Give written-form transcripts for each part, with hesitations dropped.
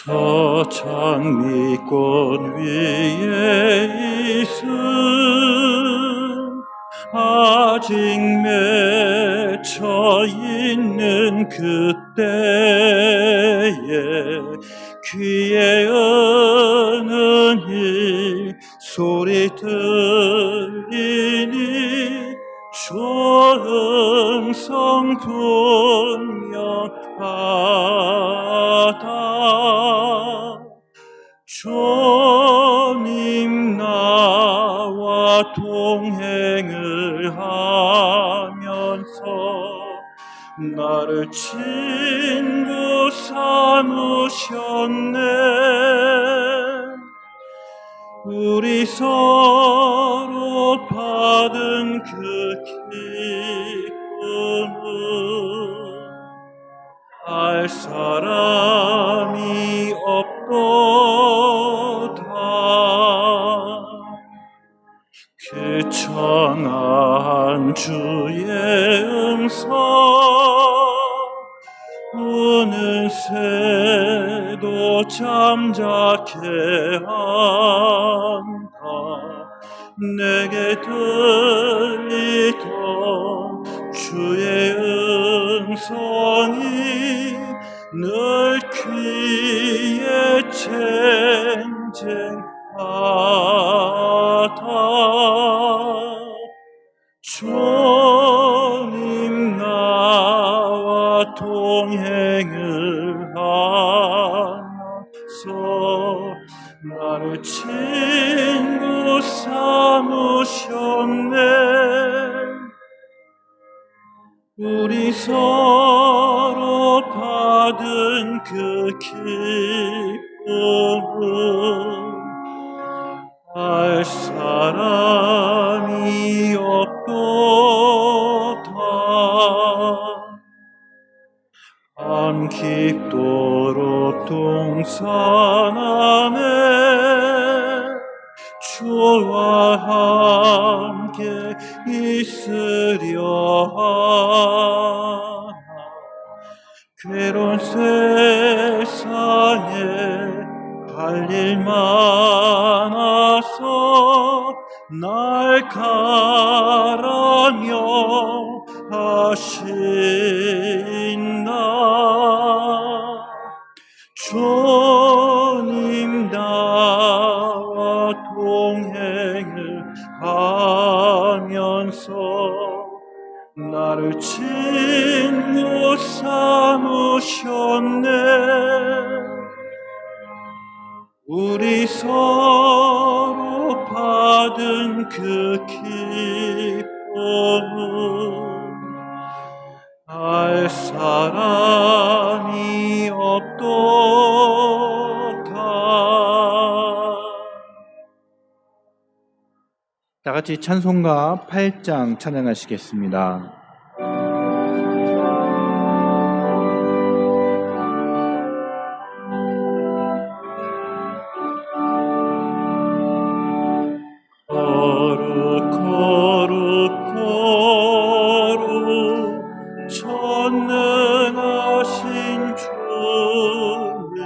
저 장미꽃 위에 있음 아직 맺혀 있는 그때에 귀에 은은 이 소리 들리니 조음성 분명하다. 주님 나와 동행을 하면서 나를 친구 삼으셨네. 우리 서로 받은 그 기쁨은 알 사람이 없도다. 그 청아한 주의 음성 우는 새도 잠자게 한다. 내게 들리던 주의 음성이 늘 귀에 쟁쟁하다. 주님 나와 동행을 하면서 나를 친구 삼으셨네. 우리 서로 받은 그 기쁨은 알 사람이 없도다. 밤 깊도록 동산 안에 주와 함께 있으려 하나. 괴로운 세상에 할 일 많아서 날 가라며 하신다. 주님 나와 동행을 하면서 나를 친구 삼으셨네. 우리 서로 받은 그 기쁨은 알 사람이 없도다. 다 같이 찬송가 8장 찬양하시겠습니다. 전능하신 주님,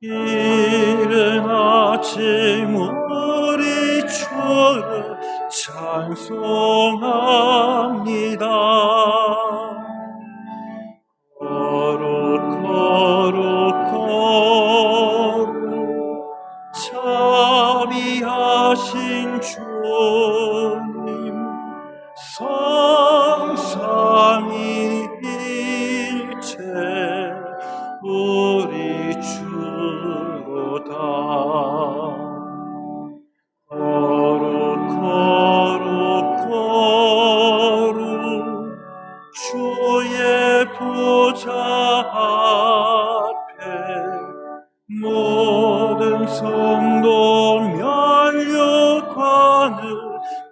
이른 아침 우리 주를 찬송합니다. 거룩 자비하신 주님, 성삼위일체 우리 주로다. 거룩 주의 보좌 앞에 모든 성도 면류관을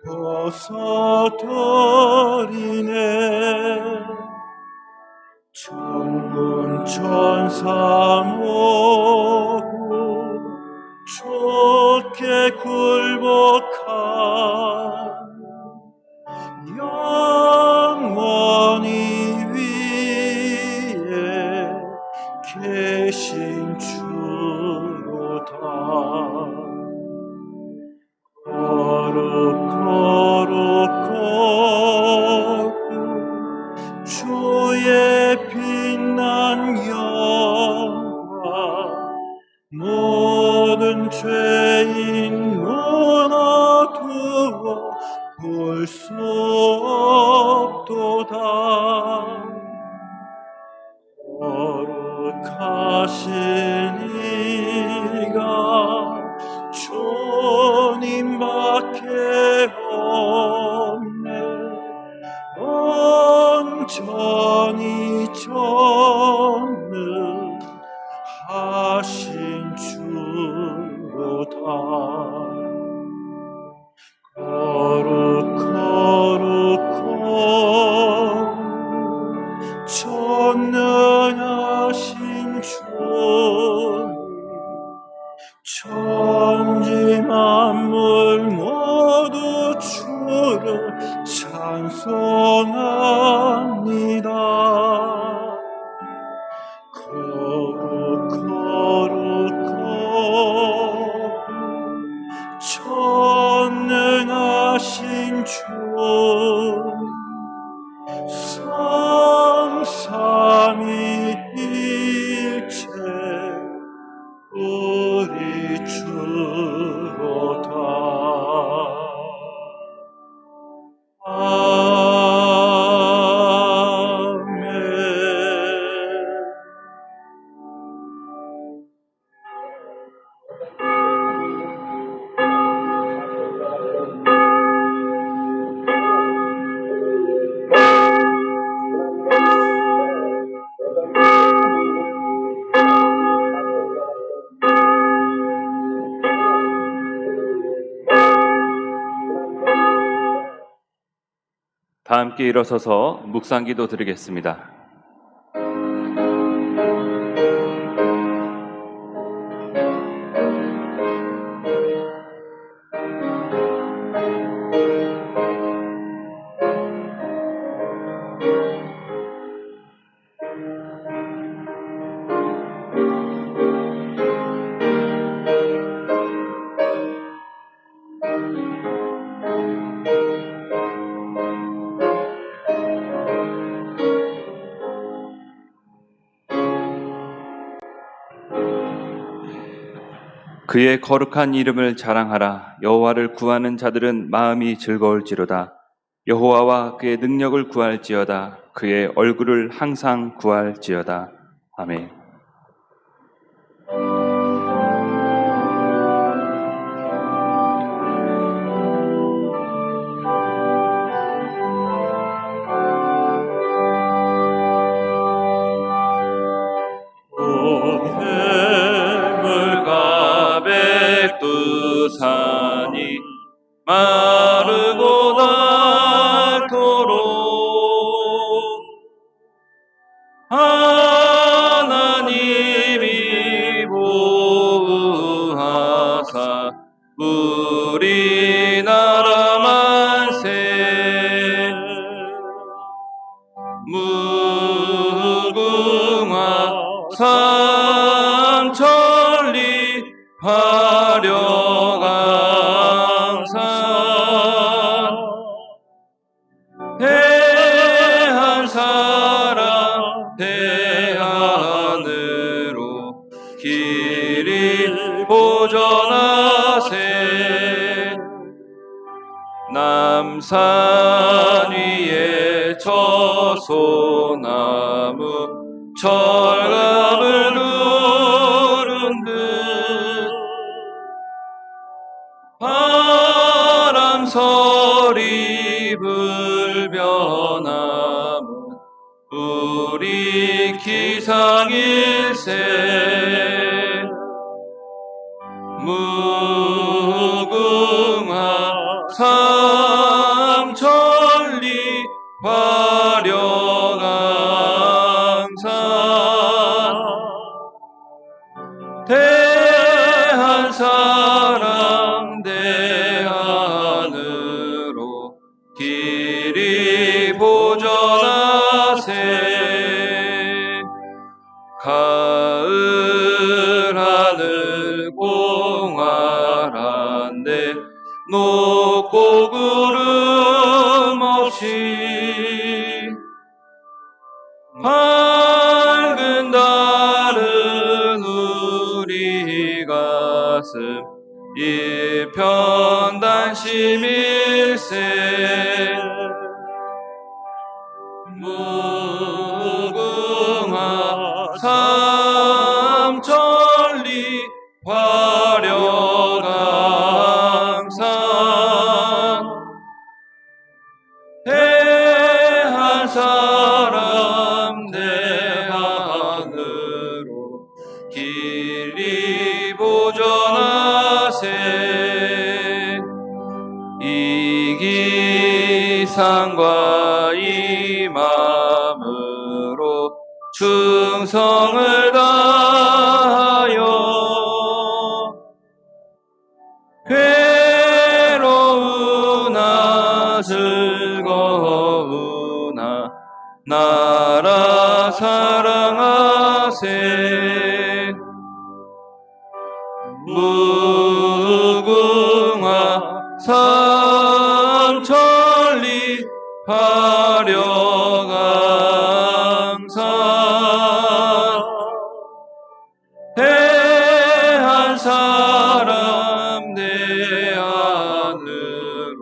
벗어버리네. 천군 천사 모두 주께 굴복하며 영원히 위에 계신 주로다. 거룩 주의 빛난 영광 모든 죄인 무너두어 볼 수 없도다. 거룩하신 이가 주님밖에 없네. 온전히 전능하신 주로다. 거룩 전능하신 주님, 천지 만물 모두 주를 찬송합니다. 거룩 전능하신 주님, 성삼위일체 우리 주로다. 아멘. 다 함께 일어서서 묵상기도 드리겠습니다. 그의 거룩한 이름을 자랑하라. 여호와를 구하는 자들은 마음이 즐거울지로다. 여호와와 그의 능력을 구할지어다. 그의 얼굴을 항상 구할지어다. 아멘. 산이 마르고 닳도록 하나님이 보호하사 우리나라 만세. 무궁화 삼천리 화려강산 대한 사람 대안으로 길이 보전하세. 남산 위에 저소나무 철갑을 누른 듯 바람 서리 불변함은 우리 기상일세. 무궁화 삼천리 화려강산 대한 사랑 대안으로 길이 보전하세. 높고 구름 없이 밝은 달은 우리 가슴 일편단심일세 무궁화 삼천리 화려강산 대한 사람 대한으로 길이 보전하세 이 기상과 이 마음으로 충성을 다하여 괴로우나 즐거우나 나라 사랑하세 무궁화 삼천리 화려강산 대한 사람 내 안으로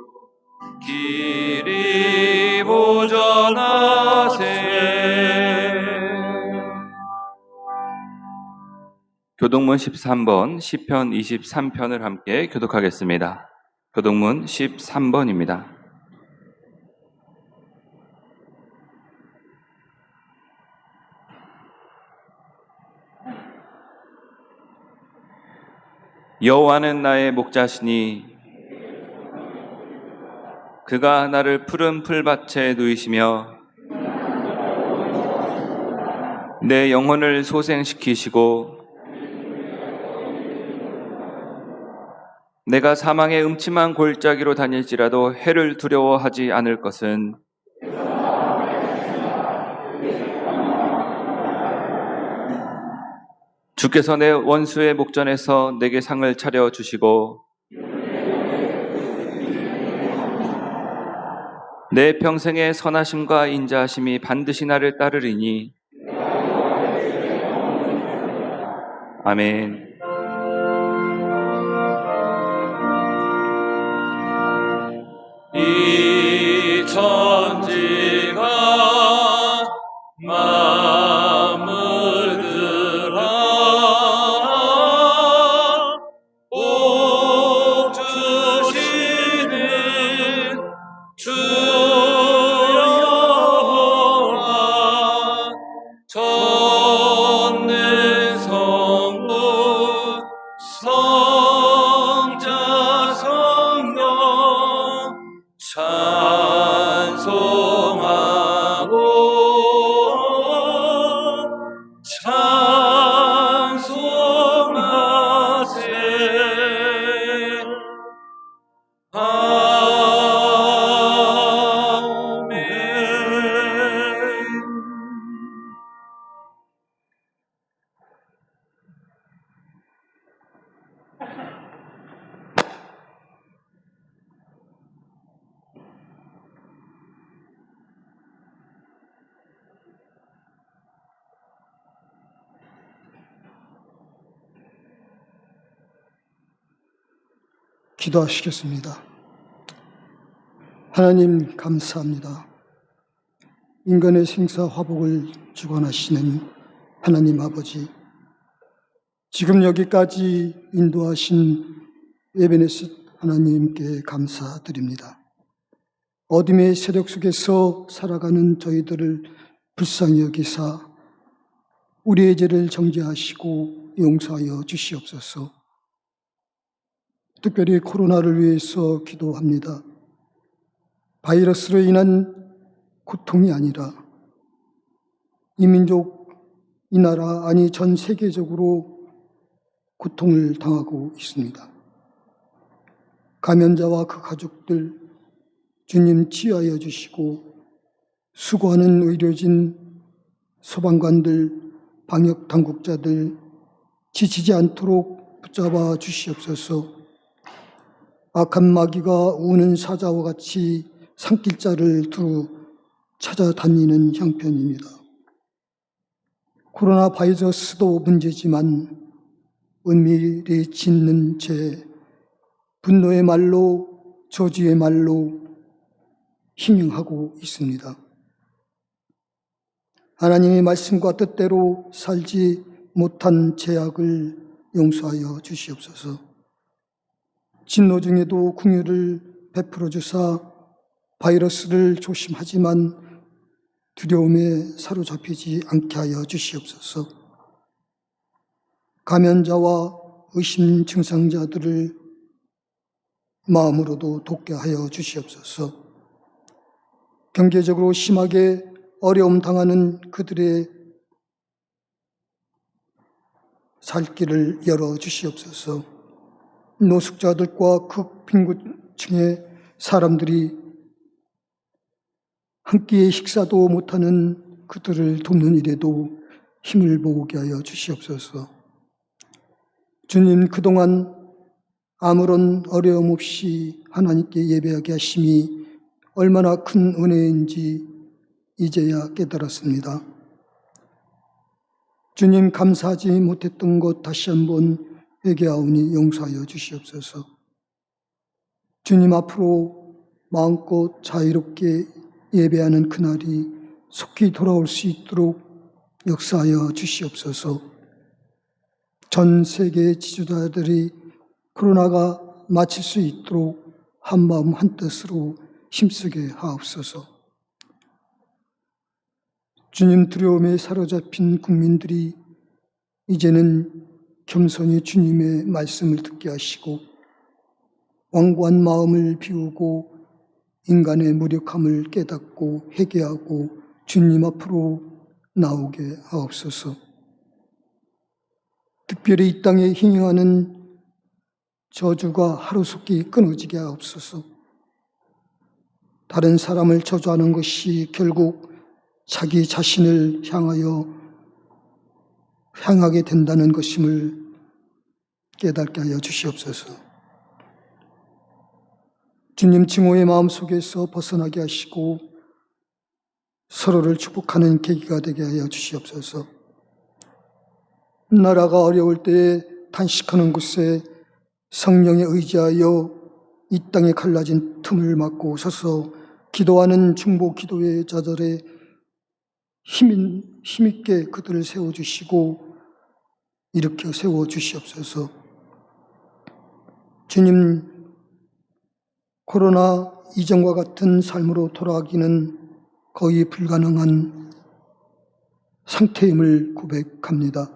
길이 보전하세 교동문 13번 시편 23편을 함께 교독하겠습니다. 교동문 13번입니다. 여호와는 나의 목자시니 그가 나를 푸른 풀밭에 누이시며 내 영혼을 소생시키시고 내가 사망의 음침한 골짜기로 다닐지라도 해를 두려워하지 않을 것은 주께서 내 원수의 목전에서 내게 상을 차려 주시고 내 평생의 선하심과 인자하심이 반드시 나를 따르리니 아멘. 이 천지가 만물들아 복 주시는 주 여호와 전능 성부 성자 성령 찬송하고 찬송하세 아멘. 기도하시겠습니다. 하나님 감사합니다. 인간의 생사화복을 주관하시는 하나님 아버지, 지금 여기까지 인도하신 에베네스 하나님께 감사드립니다. 어둠의 세력 속에서 살아가는 저희들을 불쌍히 여기사 우리의 죄를 정죄하시고 용서하여 주시옵소서. 특별히 코로나를 위해서 기도합니다. 바이러스로 인한 고통이 아니라 이 민족, 이 나라, 아니 전 세계적으로 고통을 당하고 있습니다. 감염자와 그 가족들 주님 치유하여 주시고 수고하는 의료진, 소방관들, 방역 당국자들 지치지 않도록 붙잡아 주시옵소서. 악한 마귀가 우는 사자와 같이 산길자를 두루 찾아다니는 형편입니다. 코로나 바이러스도 문제지만 은밀히 짓는 죄, 분노의 말로, 저주의 말로 희명하고 있습니다. 하나님의 말씀과 뜻대로 살지 못한 죄악을 용서하여 주시옵소서. 진노 중에도 긍휼을 베풀어 주사 바이러스를 조심하지만 두려움에 사로잡히지 않게 하여 주시옵소서. 감염자와 의심 증상자들을 마음으로도 돕게 하여 주시옵소서. 경제적으로 심하게 어려움 당하는 그들의 살 길을 열어 주시옵소서. 노숙자들과 극빈곤층의 사람들이 한 끼의 식사도 못하는 그들을 돕는 일에도 힘을 모으게 하여 주시옵소서. 주님, 그동안 아무런 어려움 없이 하나님께 예배하게 하심이 얼마나 큰 은혜인지 이제야 깨달았습니다. 주님, 감사하지 못했던 것 다시 한번 회개하오니 용서하여 주시옵소서. 주님, 앞으로 마음껏 자유롭게 예배하는 그날이 속히 돌아올 수 있도록 역사하여 주시옵소서. 전 세계 지도자들이 코로나가 마칠 수 있도록 한마음 한뜻으로 힘쓰게 하옵소서. 주님, 두려움에 사로잡힌 국민들이 이제는 겸손히 주님의 말씀을 듣게 하시고 완고한 마음을 비우고 인간의 무력함을 깨닫고 회개하고 주님 앞으로 나오게 하옵소서. 특별히 이 땅에 희생하는 저주가 하루속히 끊어지게 하옵소서. 다른 사람을 저주하는 것이 결국 자기 자신을 향하게 된다는 것임을 깨닫게 하여 주시옵소서. 주님, 증오의 마음속에서 벗어나게 하시고 서로를 축복하는 계기가 되게 하여 주시옵소서. 나라가 어려울 때에 탄식하는 곳에 성령에 의지하여 이 땅에 갈라진 틈을 막고 서서 기도하는 중보 기도의 자들의 힘있게 그들을 세워주시고 일으켜 세워주시옵소서. 주님, 코로나 이전과 같은 삶으로 돌아가기는 거의 불가능한 상태임을 고백합니다.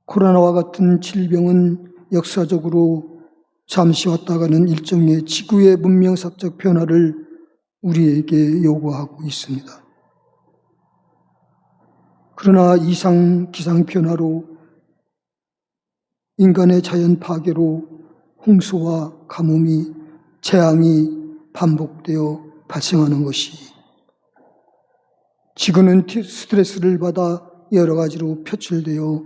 코로나와 같은 질병은 역사적으로 잠시 왔다가는 일종의 지구의 문명사적 변화를 우리에게 요구하고 있습니다. 그러나 이상 기상 변화로 인간의 자연 파괴로 홍수와 가뭄이 재앙이 반복되어 발생하는 것이 지구는 스트레스를 받아 여러 가지로 표출되어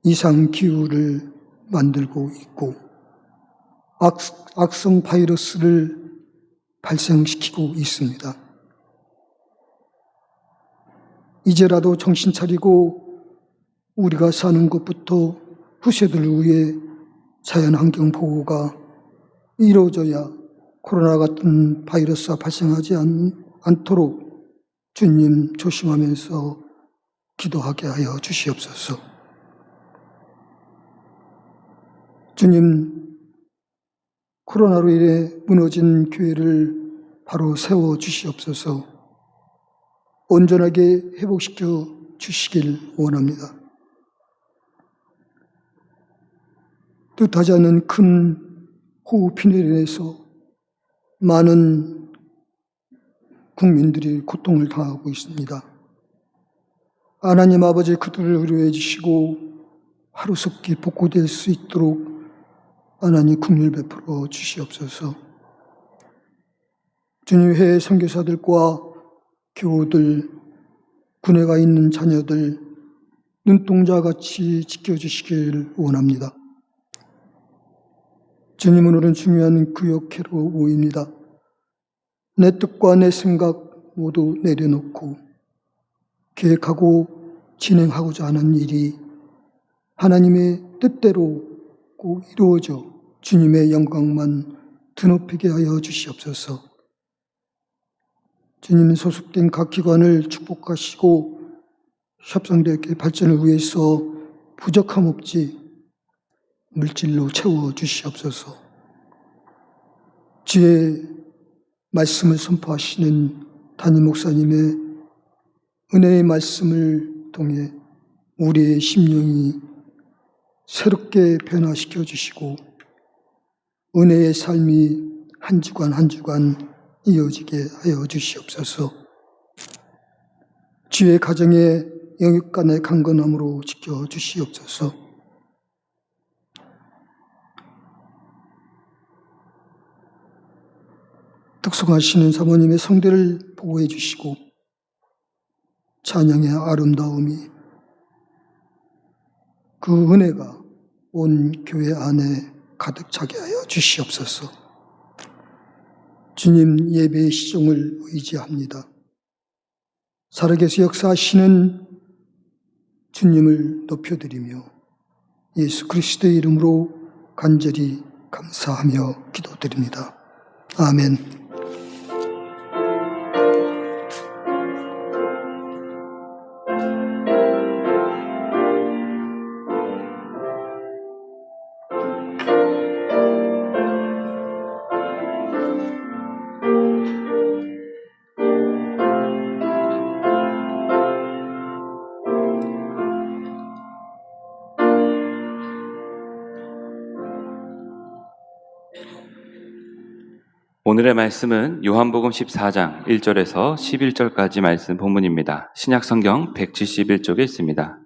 이상 기후를 만들고 있고 악성 바이러스를 발생시키고 있습니다. 이제라도 정신 차리고 우리가 사는 것부터 후세들을 위해 자연환경 보호가 이루어져야 코로나 같은 바이러스가 발생하지 않도록 주님 조심하면서 기도하게 하여 주시옵소서. 주님, 코로나로 인해 무너진 교회를 바로 세워 주시옵소서. 온전하게 회복시켜 주시길 원합니다. 뜻하지 않은 큰 호우핀으로 인해서 많은 국민들이 고통을 당하고 있습니다. 하나님 아버지, 그들을 위로해 주시고 하루속히 복구될 수 있도록 하나님 긍휼 베풀어 주시옵소서. 주님, 해외 선교사들과 교우들, 군에 가 있는 자녀들 눈동자같이 지켜주시길 원합니다. 주님은 오늘 중요한 구역회로 모입니다. 내 뜻과 내 생각 모두 내려놓고 계획하고 진행하고자 하는 일이 하나님의 뜻대로 꼭 이루어져 주님의 영광만 드높이게 하여 주시옵소서. 주님 소속된 각 기관을 축복하시고 협상대학의 발전을 위해서 부족함 없이 물질로 채워 주시옵소서. 주의 말씀을 선포하시는 담임 목사님의 은혜의 말씀을 통해 우리의 심령이 새롭게 변화시켜 주시고 은혜의 삶이 한 주간 한 주간 이어지게 하여 주시옵소서. 주의 가정의 영육간의 강건함으로 지켜 주시옵소서. 특성하시는 사모님의 성대를 보호해 주시고 찬양의 아름다움이 그 은혜가 온 교회 안에 가득 차게 하여 주시옵소서. 주님 예배의 시종을 의지합니다. 살아계서 역사하시는 주님을 높여드리며 예수 그리스도의 이름으로 간절히 감사하며 기도드립니다. 아멘. 오늘의 말씀은 요한복음 14장 1절에서 11절까지 말씀 본문입니다. 신약성경 171쪽에 있습니다.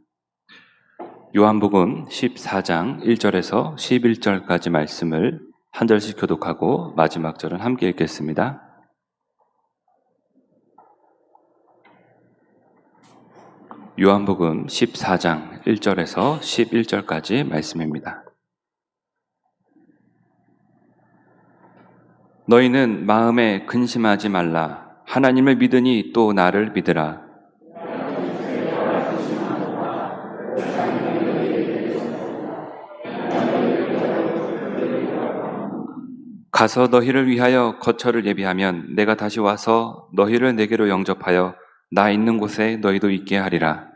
요한복음 14장 1절에서 11절까지 말씀을 한 절씩 교독하고 마지막 절은 함께 읽겠습니다. 요한복음 14장 1절에서 11절까지 말씀입니다. 너희는 마음에 근심하지 말라. 하나님을 믿으니 또 나를 믿으라. 가서 너희를 위하여 거처를 예비하면 내가 다시 와서 너희를 내게로 영접하여 나 있는 곳에 너희도 있게 하리라.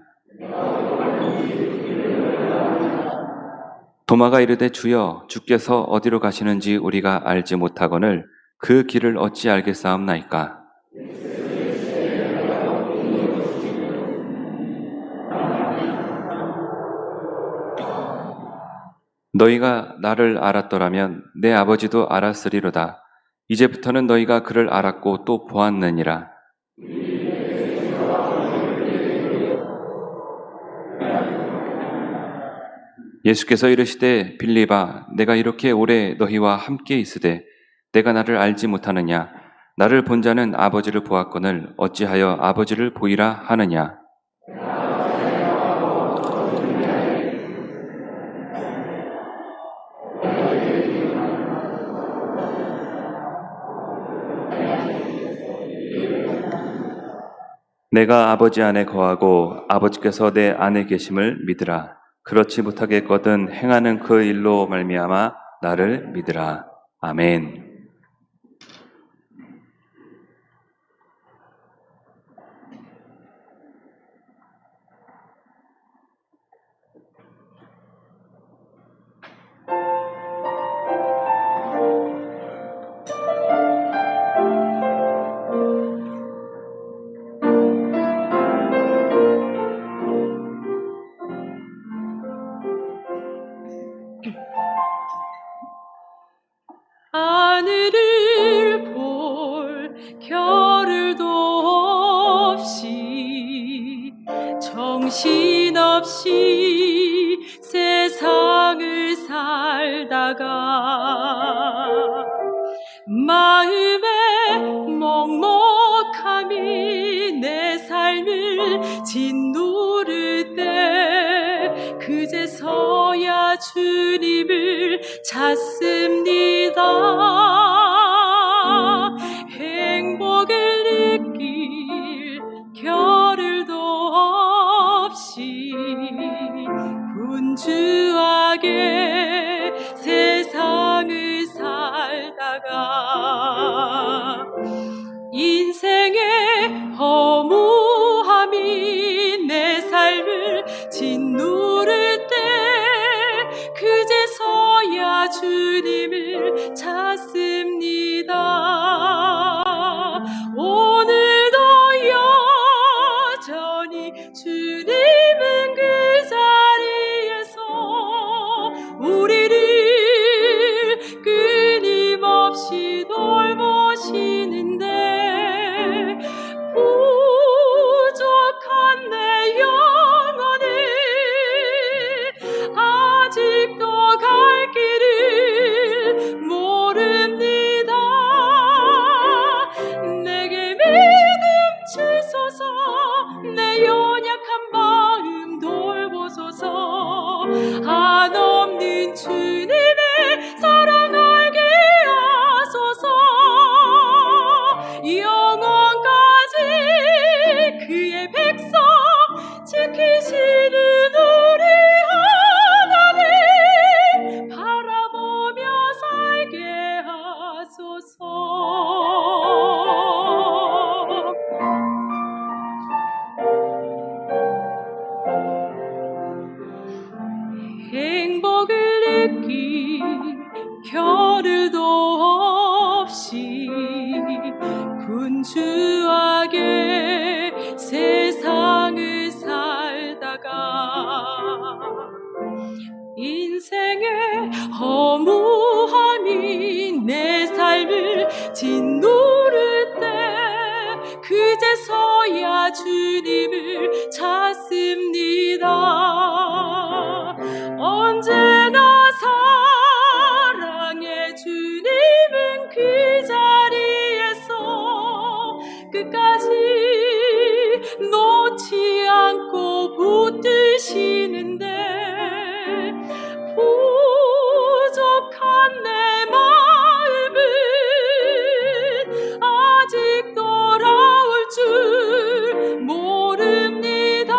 도마가 이르되 주여 주께서 어디로 가시는지 우리가 알지 못하거늘 그 길을 어찌 알겠사옵나이까? 너희가 나를 알았더라면 내 아버지도 알았으리로다. 이제부터는 너희가 그를 알았고 또 보았느니라. 예수께서 이르시되 빌립아 내가 이렇게 오래 너희와 함께 있으되 내가 나를 알지 못하느냐? 나를 본 자는 아버지를 보았거늘 어찌하여 아버지를 보이라 하느냐? 내가 아버지 안에 거하고 아버지께서 내 안에 계심을 믿으라. 그렇지 못하겠거든 행하는 그 일로 말미암아 나를 믿으라. 아멘. 하늘을 볼 겨를도 없이 정신없이 세상을 살다가 마음에 먹먹함이 내 삶을 짓누를 때 그제서야 주님을 찾습니다. 행복을 느낄 겨를도 없이 분주하게 세상을 살다가 인생의 허무함이 내 삶을 짓누를 때 그제서야 주님을 찾습니다. 오늘도 여전히 주님은 그 자리에서 우리를 끊임없이 돌보시는데 부족한 내 영혼을 아직도 갈 길을 모릅니다. 내게 믿음 주소서. 내 연약한 마음 돌보소서. 한없는 주님의 사랑 알게 하소서. 영원까지 그의 백성 지키시는 우리 하나님 바라보며 살게 하소서. 행복을 느낄 겨를도 없이 분주하게 세상을 살다가 인생의 허무함이 내 삶을 짓누를 때 그제서야 주님을 찾습니다. 언제나 사랑의 주님은 그 자리에서 끝까지 놓지 않고 붙드시는데 부족한 내 마음은 아직 돌아올 줄 모릅니다.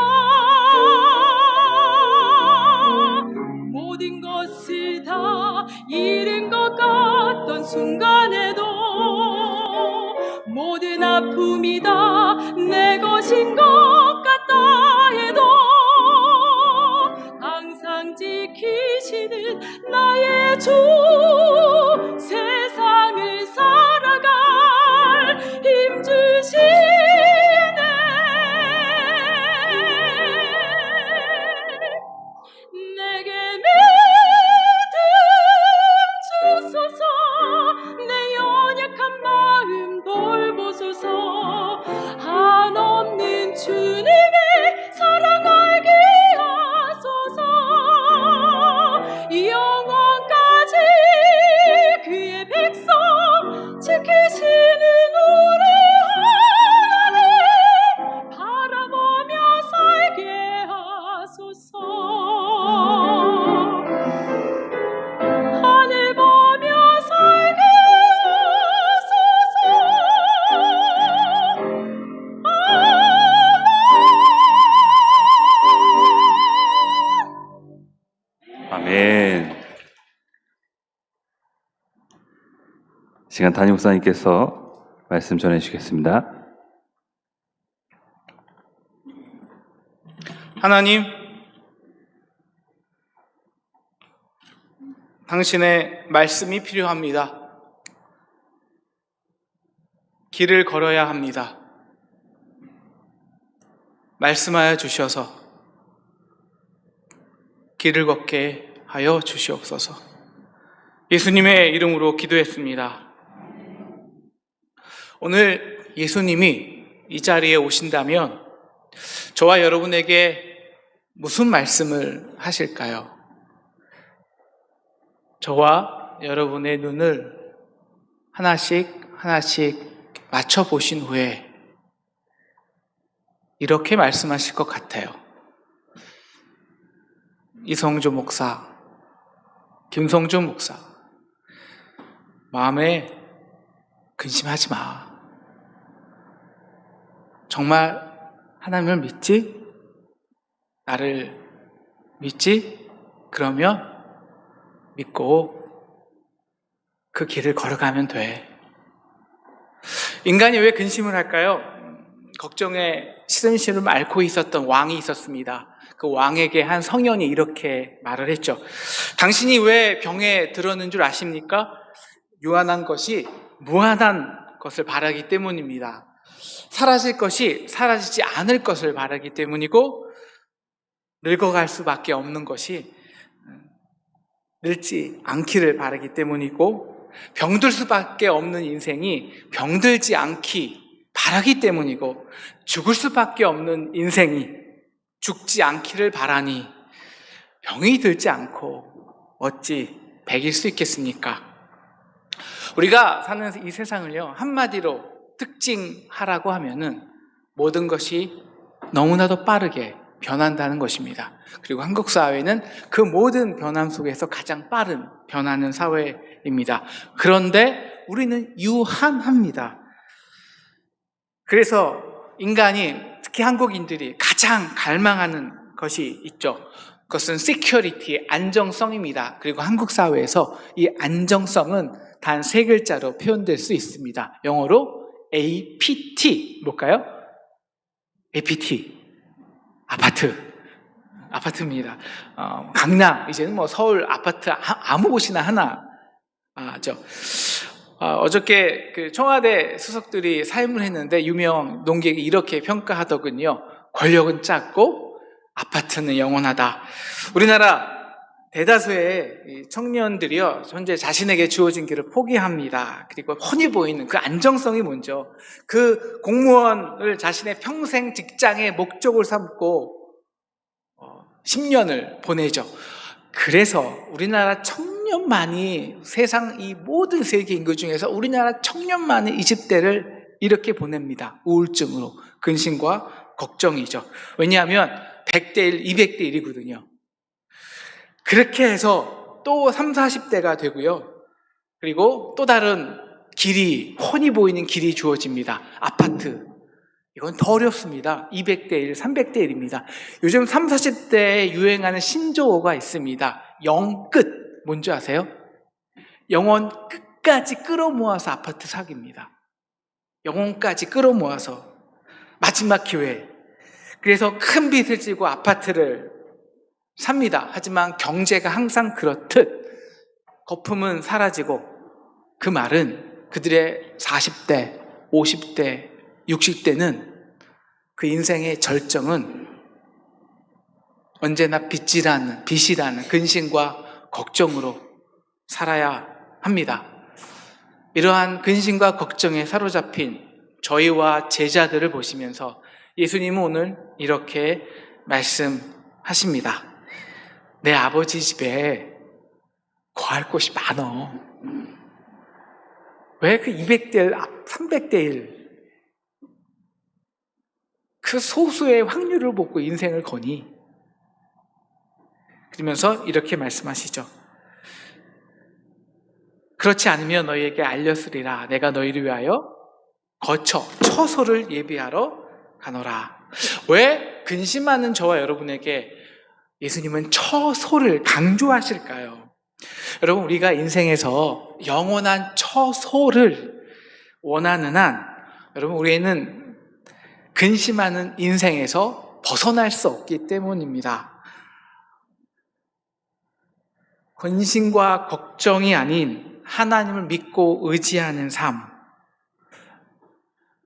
모든 것을 다 잃은 것 같던 순간에도 모든 아픔이 다 내 것인 것 같다 해도 항상 지키시는 나의 주 세상을 살아갈 힘 주시네. 내게 믿음 주소서. 내 연약한 마음 돌보소서. 한없는 주님의 사랑 알게 하소서. 영원까지 그의 백성 지키시는 우리 하나님 바라보며 살게 하소서. 하늘 보며 살게 하소서. 아멘. 시간 담임 목사님께서 말씀 전해주시겠습니다. 하나님, 당신의 말씀이 필요합니다. 길을 걸어야 합니다. 말씀하여 주셔서 길을 걷게 하여 주시옵소서. 예수님의 이름으로 기도했습니다. 오늘 예수님이 이 자리에 오신다면 저와 여러분에게 무슨 말씀을 하실까요? 저와 여러분의 눈을 하나씩 맞춰보신 후에 이렇게 말씀하실 것 같아요. 이성조 목사, 김성준 목사, 마음에 근심하지 마. 정말 하나님을 믿지? 나를 믿지? 그러면 믿고 그 길을 걸어가면 돼. 인간이 왜 근심을 할까요? 걱정에 시름시름 앓고 있었던 왕이 있었습니다. 그 왕에게 한 성현이 이렇게 말을 했죠. 당신이 왜 병에 들었는 줄 아십니까? 유한한 것이 무한한 것을 바라기 때문입니다. 사라질 것이 사라지지 않을 것을 바라기 때문이고, 늙어갈 수밖에 없는 것이 늙지 않기를 바라기 때문이고, 병들 수밖에 없는 인생이 병들지 않기 바라기 때문이고, 죽을 수밖에 없는 인생이 죽지 않기를 바라니 병이 들지 않고 어찌 배길 수 있겠습니까? 우리가 사는 이 세상을요, 한마디로 특징하라고 하면은 모든 것이 너무나도 빠르게 변한다는 것입니다. 그리고 한국 사회는 그 모든 변함 속에서 가장 빠른 변하는 사회입니다. 그런데 우리는 유한합니다. 그래서 인간이, 특히 한국인들이 가장 갈망하는 것이 있죠. 그것은 security, 안정성입니다. 그리고 한국 사회에서 이 안정성은 단 3글자로 표현될 수 있습니다. 영어로 APT, 뭘까요? APT, 아파트입니다. 강남, 이제는 뭐 서울 아파트 아무 곳이나 하나죠. 어저께 그 청와대 수석들이 사임을 했는데 유명 농객이 이렇게 평가하더군요. 권력은 작고 아파트는 영원하다. 우리나라 대다수의 청년들이요, 현재 자신에게 주어진 길을 포기합니다. 그리고 훤히 보이는 그 안정성이 먼저, 그 공무원을 자신의 평생 직장의 목적을 삼고 10년을 보내죠. 그래서 우리나라 청년만이, 세상 이 모든 세계 인구 중에서 우리나라 청년만이 20대를 이렇게 보냅니다. 우울증으로, 근심과 걱정이죠. 왜냐하면 100대 1, 200대 1이거든요. 그렇게 해서 또 30, 40대가 되고요. 그리고 또 다른 길이, 훤히 보이는 길이 주어집니다. 아파트. 이건 더 어렵습니다. 200대 1, 300대 1입니다. 요즘 30, 40대에 유행하는 신조어가 있습니다. 영끝. 뭔지 아세요? 영원 끝까지 끌어모아서 아파트 사기입니다. 영혼까지 끌어모아서 마지막 기회. 그래서 큰 빚을 지고 아파트를 삽니다. 하지만 경제가 항상 그렇듯 거품은 사라지고, 그 말은 그들의 40대, 50대, 60대는 그 인생의 절정은 언제나 빚이라는 근심과 걱정으로 살아야 합니다. 이러한 근심과 걱정에 사로잡힌 저희와 제자들을 보시면서 예수님은 오늘 이렇게 말씀하십니다. 내 아버지 집에 거할 곳이 많어. 왜 그 200대 1, 300대 1, 그 소수의 확률을 보고 인생을 거니? 그러면서 이렇게 말씀하시죠. 그렇지 않으면 너희에게 알렸으리라. 내가 너희를 위하여 처소를 예비하러 가노라. 왜 근심하는 저와 여러분에게 예수님은 처소를 강조하실까요? 여러분, 우리가 인생에서 영원한 처소를 원하는 한, 여러분, 우리는 근심하는 인생에서 벗어날 수 없기 때문입니다. 근심과 걱정이 아닌 하나님을 믿고 의지하는 삶,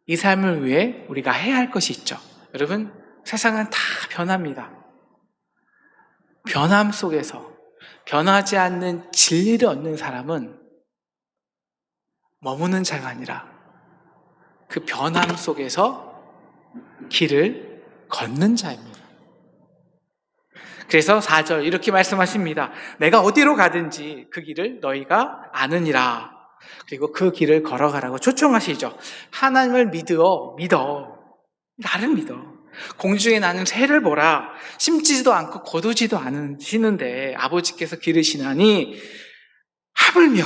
이 삶을 위해 우리가 해야 할 것이 있죠. 여러분, 세상은 다 변합니다. 변함 속에서 변하지 않는 진리를 얻는 사람은 머무는 자가 아니라 그 변함 속에서 길을 걷는 자입니다. 그래서 4절 이렇게 말씀하십니다. 내가 어디로 가든지 그 길을 너희가 아느니라. 그리고 그 길을 걸어가라고 초청하시죠. 하나님을 믿어. 나를 믿어. 공중에 나는 새를 보라. 심지도 않고 거두지도 않으시는데 아버지께서 기르시나니 하물며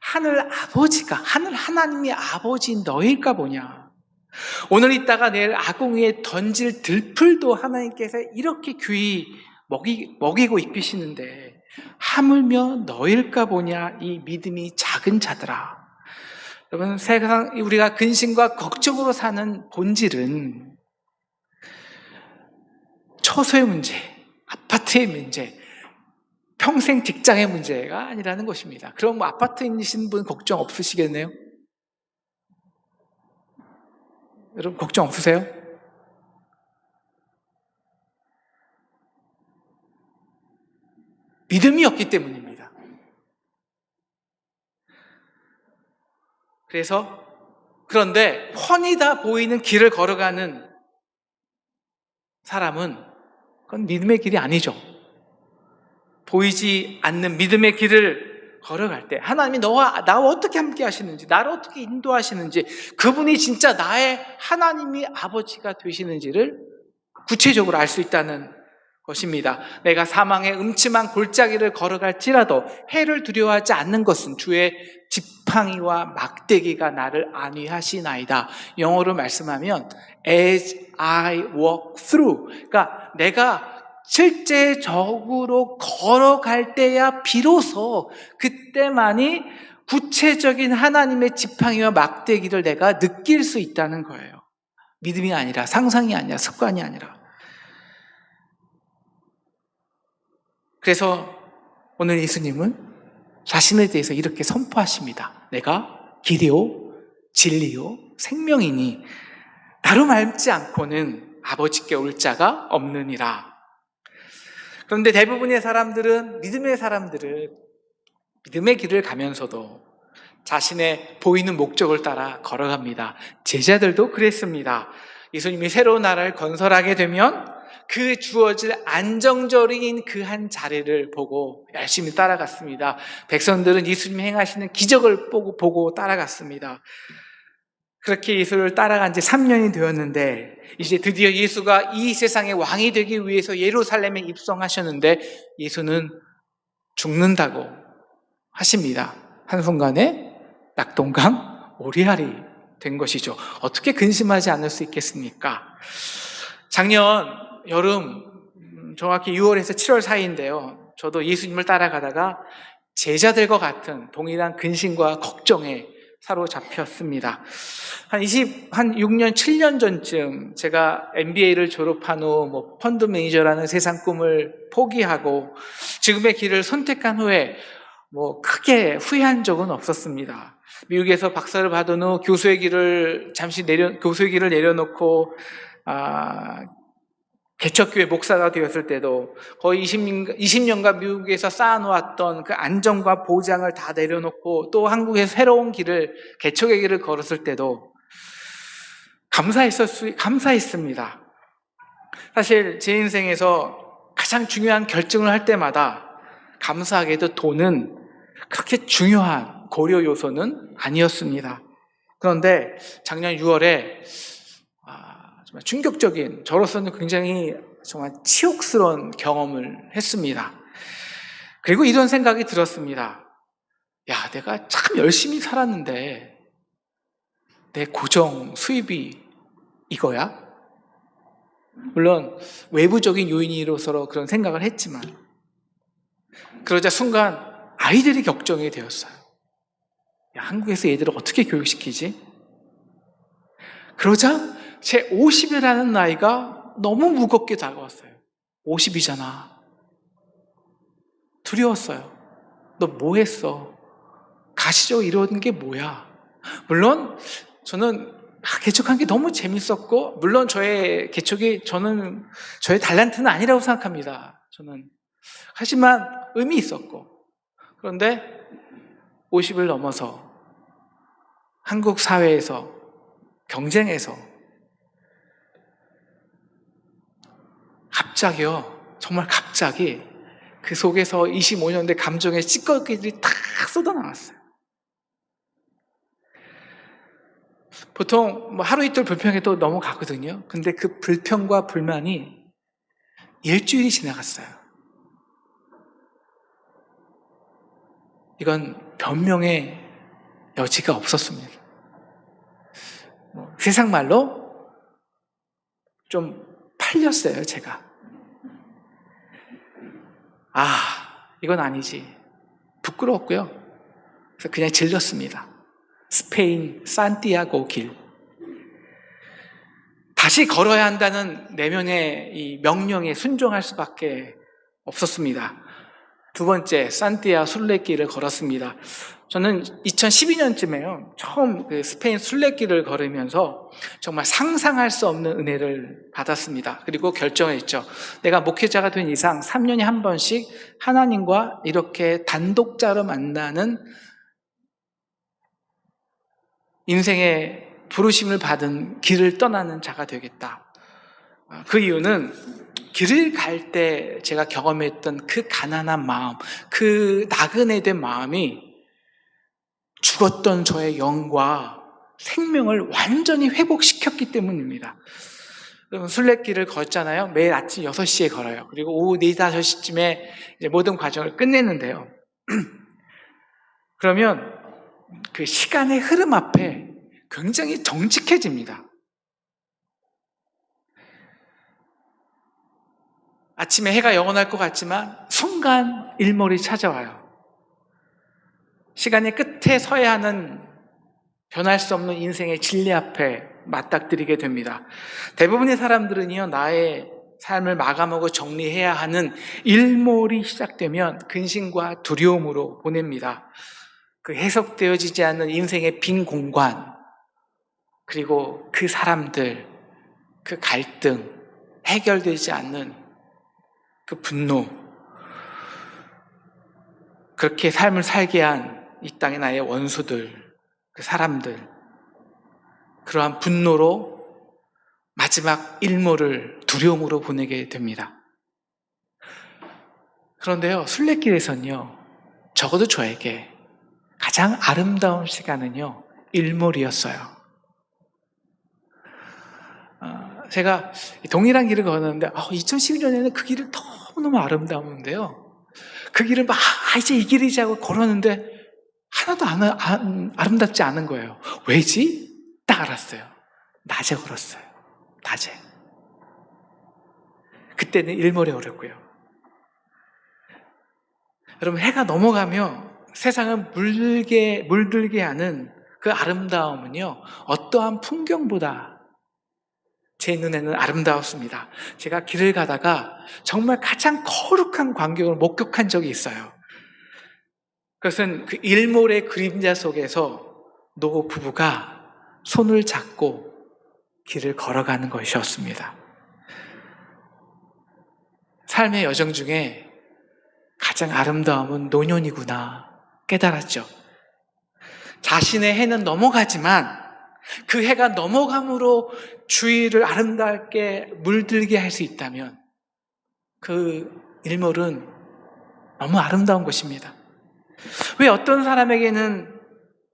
하늘 아버지가, 하늘 하나님이 아버지인 너일까 보냐. 오늘 있다가 내일 아궁 위에 던질 들풀도 하나님께서 이렇게 귀히 먹이고 입히시는데 하물며 너일까 보냐. 이 믿음이 작은 자들아. 여러분, 세상 우리가 근심과 걱정으로 사는 본질은 처소의 문제, 아파트의 문제, 평생 직장의 문제가 아니라는 것입니다. 그럼 뭐 아파트에 있는 분 걱정 없으시겠네요? 여러분 걱정 없으세요? 믿음이 없기 때문입니다. 그런데 훤히 다 보이는 길을 걸어가는 사람은 그건 믿음의 길이 아니죠. 보이지 않는 믿음의 길을 걸어갈 때 하나님이 나와 어떻게 함께 하시는지, 나를 어떻게 인도하시는지, 그분이 진짜 나의 하나님이 아버지가 되시는지를 구체적으로 알 수 있다는 것입니다. 내가 사망의 음침한 골짜기를 걸어갈지라도 해를 두려워하지 않는 것은 주의 지팡이와 막대기가 나를 안위하시나이다. 영어로 말씀하면 as I walk through, 그러니까 내가 실제적으로 걸어갈 때야 비로소 그때만이 구체적인 하나님의 지팡이와 막대기를 내가 느낄 수 있다는 거예요. 믿음이 아니라, 상상이 아니라, 습관이 아니라. 그래서 오늘 예수님은 자신에 대해서 이렇게 선포하십니다. 내가 길이요 진리요 생명이니 나로 말지 않고는 아버지께 올 자가 없느니라. 그런데 대부분의 사람들은, 믿음의 길을 가면서도 자신의 보이는 목적을 따라 걸어갑니다. 제자들도 그랬습니다. 예수님이 새로운 나라를 건설하게 되면 그 주어질 안정적인 그 한 자리를 보고 열심히 따라갔습니다. 백성들은 예수님이 행하시는 기적을 보고 따라갔습니다. 그렇게 예수를 따라간 지 3년이 되었는데 이제 드디어 예수가 이 세상의 왕이 되기 위해서 예루살렘에 입성하셨는데 예수는 죽는다고 하십니다. 한순간에 낙동강 오리알이 된 것이죠. 어떻게 근심하지 않을 수 있겠습니까? 작년 여름 정확히 6월에서 7월 사이인데요. 저도 예수님을 따라가다가 제자들과 같은 동일한 근심과 걱정에 사로잡혔습니다. 한 6년, 7년 전쯤 제가 MBA를 졸업한 후 펀드 매니저라는 세상 꿈을 포기하고 지금의 길을 선택한 후에 크게 후회한 적은 없었습니다. 미국에서 박사를 받은 후 교수의 길을 내려놓고 개척교회 목사가 되었을 때도 거의 20년간 미국에서 쌓아놓았던 그 안정과 보장을 다 내려놓고 또 한국에서 새로운 개척의 길을 걸었을 때도 감사했습니다. 사실 제 인생에서 가장 중요한 결정을 할 때마다 감사하게도 돈은 그렇게 중요한 고려 요소는 아니었습니다. 그런데 작년 6월에 정말 충격적인, 저로서는 굉장히 정말 치욕스러운 경험을 했습니다. 그리고 이런 생각이 들었습니다. 야, 내가 참 열심히 살았는데 내 고정 수입이 이거야? 물론 외부적인 요인으로서 그런 생각을 했지만 그러자 순간 아이들이 걱정이 되었어요. 야, 한국에서 얘들을 어떻게 교육시키지? 그러자 제 50이라는 나이가 너무 무겁게 다가왔어요. 50이잖아. 두려웠어요. 너 뭐 했어? 가시적으로 이러는 게 뭐야? 물론 저는 개척한 게 너무 재밌었고 물론 저의 개척이 저의 달란트는 아니라고 생각합니다. 하지만 의미 있었고 그런데 50을 넘어서 한국 사회에서 경쟁에서 정말 갑자기 그 속에서 25년대 감정의 찌꺼기들이 탁 쏟아나왔어요. 보통 뭐 하루 이틀 불평해도 넘어가거든요. 근데 그 불평과 불만이 일주일이 지나갔어요. 이건 변명의 여지가 없었습니다. 세상 말로 좀 팔렸어요, 제가. 이건 아니지. 부끄러웠고요. 그래서 그냥 질렀습니다. 스페인 산티아고 길. 다시 걸어야 한다는 내면의 이 명령에 순종할 수밖에 없었습니다. 두 번째, 산티아 순례길을 걸었습니다. 저는 2012년쯤에요. 처음 그 스페인 순례길을 걸으면서 정말 상상할 수 없는 은혜를 받았습니다. 그리고 결정했죠. 내가 목회자가 된 이상 3년에 한 번씩 하나님과 이렇게 단독자로 만나는 인생의 부르심을 받은 길을 떠나는 자가 되겠다. 그 이유는 길을 갈 때 제가 경험했던 그 가난한 마음, 그 나그네 된 마음이 죽었던 저의 영과 생명을 완전히 회복시켰기 때문입니다. 순례길을 걷잖아요. 매일 아침 6시에 걸어요. 그리고 오후 4, 5시쯤에 이제 모든 과정을 끝내는데요. 그러면 그 시간의 흐름 앞에 굉장히 정직해집니다. 아침에 해가 영원할 것 같지만 순간 일몰이 찾아와요. 시간의 끝에 서야 하는 변할 수 없는 인생의 진리 앞에 맞닥뜨리게 됩니다. 대부분의 사람들은요, 나의 삶을 마감하고 정리해야 하는 일몰이 시작되면 근심과 두려움으로 보냅니다. 그 해석되어지지 않는 인생의 빈 공간, 그리고 그 사람들, 그 갈등, 해결되지 않는 그 분노, 그렇게 삶을 살게 한 이 땅의 나의 원수들, 그 사람들, 그러한 분노로 마지막 일몰을 두려움으로 보내게 됩니다. 그런데요, 순례길에서는요, 적어도 저에게 가장 아름다운 시간은요, 일몰이었어요. 제가 동일한 길을 걸었는데 2012년에는 그 길을 너무너무 아름다웠는데요. 그 길을 막 이제 이 길이지 하고 걸었는데 하나도 아름답지 않은 거예요. 왜지? 딱 알았어요. 낮에 걸었어요. 낮에. 그때는 일몰이 어렵고요. 여러분, 해가 넘어가며 세상을 물들게 하는 그 아름다움은요, 어떠한 풍경보다 제 눈에는 아름다웠습니다. 제가 길을 가다가 정말 가장 거룩한 광경을 목격한 적이 있어요. 그것은 그 일몰의 그림자 속에서 노 부부가 손을 잡고 길을 걸어가는 것이었습니다. 삶의 여정 중에 가장 아름다움은 노년이구나 깨달았죠. 자신의 해는 넘어가지만 그 해가 넘어감으로 주위를 아름답게 물들게 할 수 있다면 그 일몰은 너무 아름다운 것입니다. 왜 어떤 사람에게는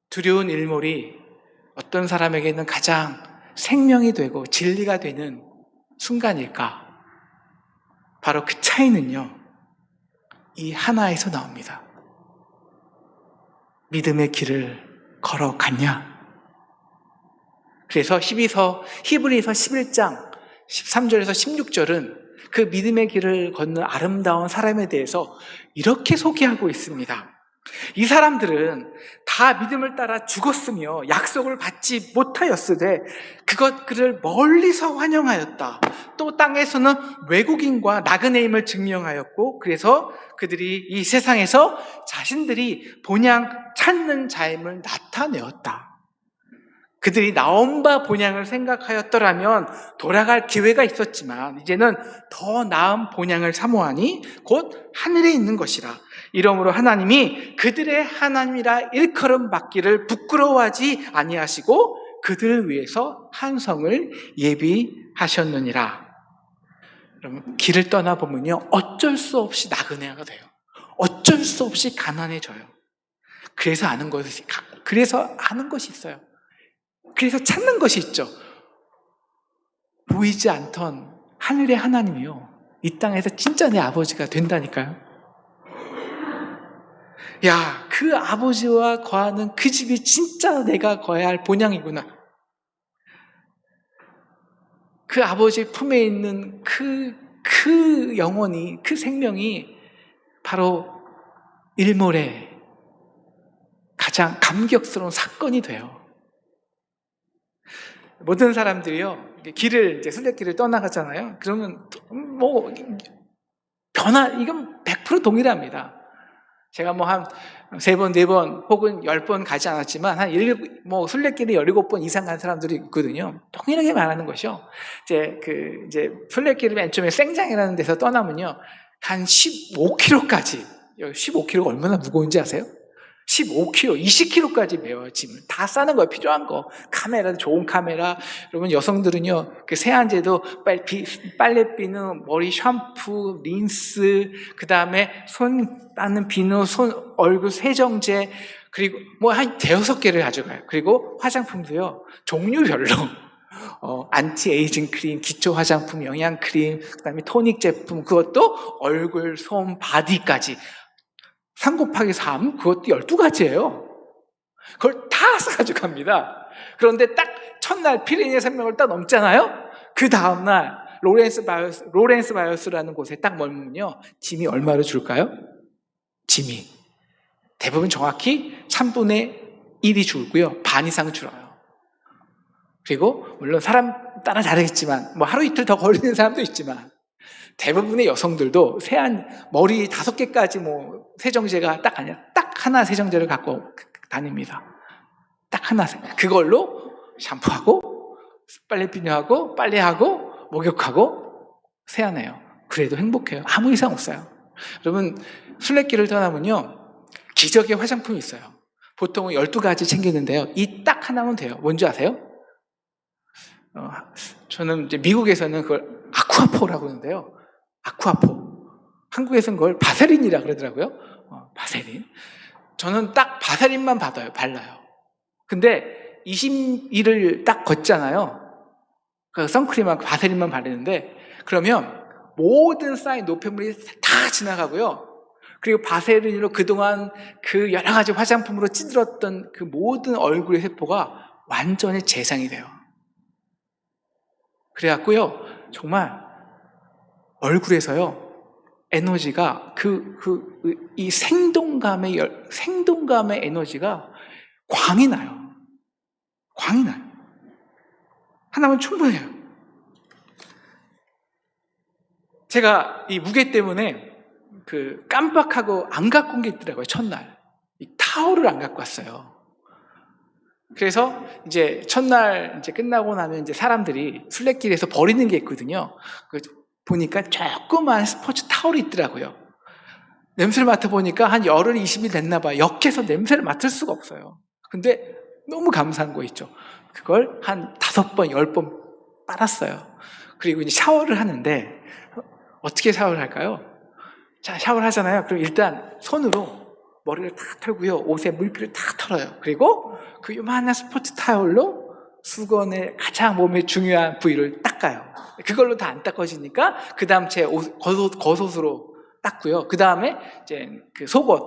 두려운 일몰이 어떤 사람에게는 가장 생명이 되고 진리가 되는 순간일까? 바로 그 차이는요, 이 하나에서 나옵니다. 믿음의 길을 걸어갔냐? 그래서 히브리서 11장 13절에서 16절은 그 믿음의 길을 걷는 아름다운 사람에 대해서 이렇게 소개하고 있습니다. 이 사람들은 다 믿음을 따라 죽었으며 약속을 받지 못하였으되 그를 멀리서 환영하였다. 또 땅에서는 외국인과 나그네임을 증명하였고, 그래서 그들이 이 세상에서 자신들이 본향 찾는 자임을 나타내었다. 그들이 나온 바 본향을 생각하였더라면 돌아갈 기회가 있었지만 이제는 더 나은 본향을 사모하니 곧 하늘에 있는 것이라. 이러므로 하나님이 그들의 하나님이라 일컬음 받기를 부끄러워하지 아니하시고 그들을 위해서 한 성을 예비하셨느니라. 여러분, 길을 떠나보면요, 어쩔 수 없이 나그네가 돼요. 어쩔 수 없이 가난해져요. 그래서 아는 것이 있어요. 그래서 찾는 것이 있죠. 보이지 않던 하늘의 하나님이요, 이 땅에서 진짜 내 아버지가 된다니까요. 야, 그 아버지와 거하는 그 집이 진짜 내가 거해야 할 본향이구나. 그 아버지 품에 있는 그 영혼이, 그 생명이 바로 일몰의 가장 감격스러운 사건이 돼요. 모든 사람들이요, 이제 순례길을 떠나가잖아요. 그러면 뭐 이건 100% 동일합니다. 제가 뭐 한 3번, 4번 혹은 10번 가지 않았지만 순례길에 17번 이상 간 사람들이 있거든요. 동일하게 말하는 것이요. 이제 순례길을 맨 처음에 생장이라는 데서 떠나면요, 한 15km까지, 15km가 얼마나 무거운지 아세요? 15kg, 20kg까지 메워요. 짐을 다 싸는 거예요. 필요한 거. 카메라, 좋은 카메라. 여러분, 여성들은요, 그 세안제도, 빨래비누, 머리 샴푸, 린스, 그 다음에 손 닦는 비누, 얼굴 세정제, 그리고 뭐 한 5-6개를 가져가요. 그리고 화장품도요, 종류별로. 안티에이징 크림, 기초 화장품, 영양 크림, 그 다음에 토닉 제품, 그것도 얼굴, 손, 바디까지. 3-3, 그것도 12가지예요. 그걸 다 사가지고 갑니다. 그런데 딱 첫날 피레네 산맥을 딱 넘잖아요. 그 다음날 로렌스 바이오스라는 곳에 딱 머물면요, 짐이 얼마로 줄까요? 짐이 대부분 정확히 3분의 1이 줄고요, 반 이상 줄어요. 그리고 물론 사람 따라 다르겠지만, 뭐 하루 이틀 더 걸리는 사람도 있지만, 대부분의 여성들도 머리 5개까지 뭐 세정제가 딱 하나 세정제를 갖고 다닙니다. 딱 하나. 그걸로 샴푸하고, 빨래비누하고, 빨래하고, 목욕하고, 세안해요. 그래도 행복해요. 아무 이상 없어요. 여러분, 순례길을 떠나면요, 기적의 화장품이 있어요. 보통은 12가지 챙기는데요, 이 딱 하나면 돼요. 뭔지 아세요? 저는 이제 미국에서는 그걸 아쿠아포라고 하는데요. 아쿠아포. 한국에서는 그걸 바세린이라 그러더라고요. 바세린. 저는 딱 바세린만 발라요. 근데 20일을 딱 걷잖아요. 그 선크림하고 바세린만 바르는데, 그러면 모든 쌓인 노폐물이 다 지나가고요. 그리고 바세린으로 그동안 그 여러 가지 화장품으로 찌들었던 그 모든 얼굴의 세포가 완전히 재생이 돼요. 그래갖고요, 정말 얼굴에서요, 에너지가 이 생동감의 에너지가 광이 나요. 광이 나요. 하나면 충분해요. 제가 이 무게 때문에 깜빡하고 안 갖고 온 게 있더라고요. 첫날 이 타올을 안 갖고 왔어요. 그래서 이제 첫날 이제 끝나고 나면 이제 사람들이 순례길에서 버리는 게 있거든요. 보니까 조그만 스포츠 타올이 있더라고요. 냄새를 맡아보니까 한 열흘 20일 됐나 봐요. 역해서 냄새를 맡을 수가 없어요. 근데 너무 감사한 거 있죠. 그걸 한 5번, 10번 빨았어요. 그리고 이제 샤워를 하는데, 어떻게 샤워를 할까요? 자, 샤워를 하잖아요. 그럼 일단 손으로 머리를 다 털고요, 옷에 물기를 다 털어요. 그리고 그 요만한 스포츠 타올로 수건의 가장 몸에 중요한 부위를 닦아요. 그걸로 다 안 닦아지니까 그 다음 제 겉옷으로 닦고요. 그 다음에 이제 그 속옷,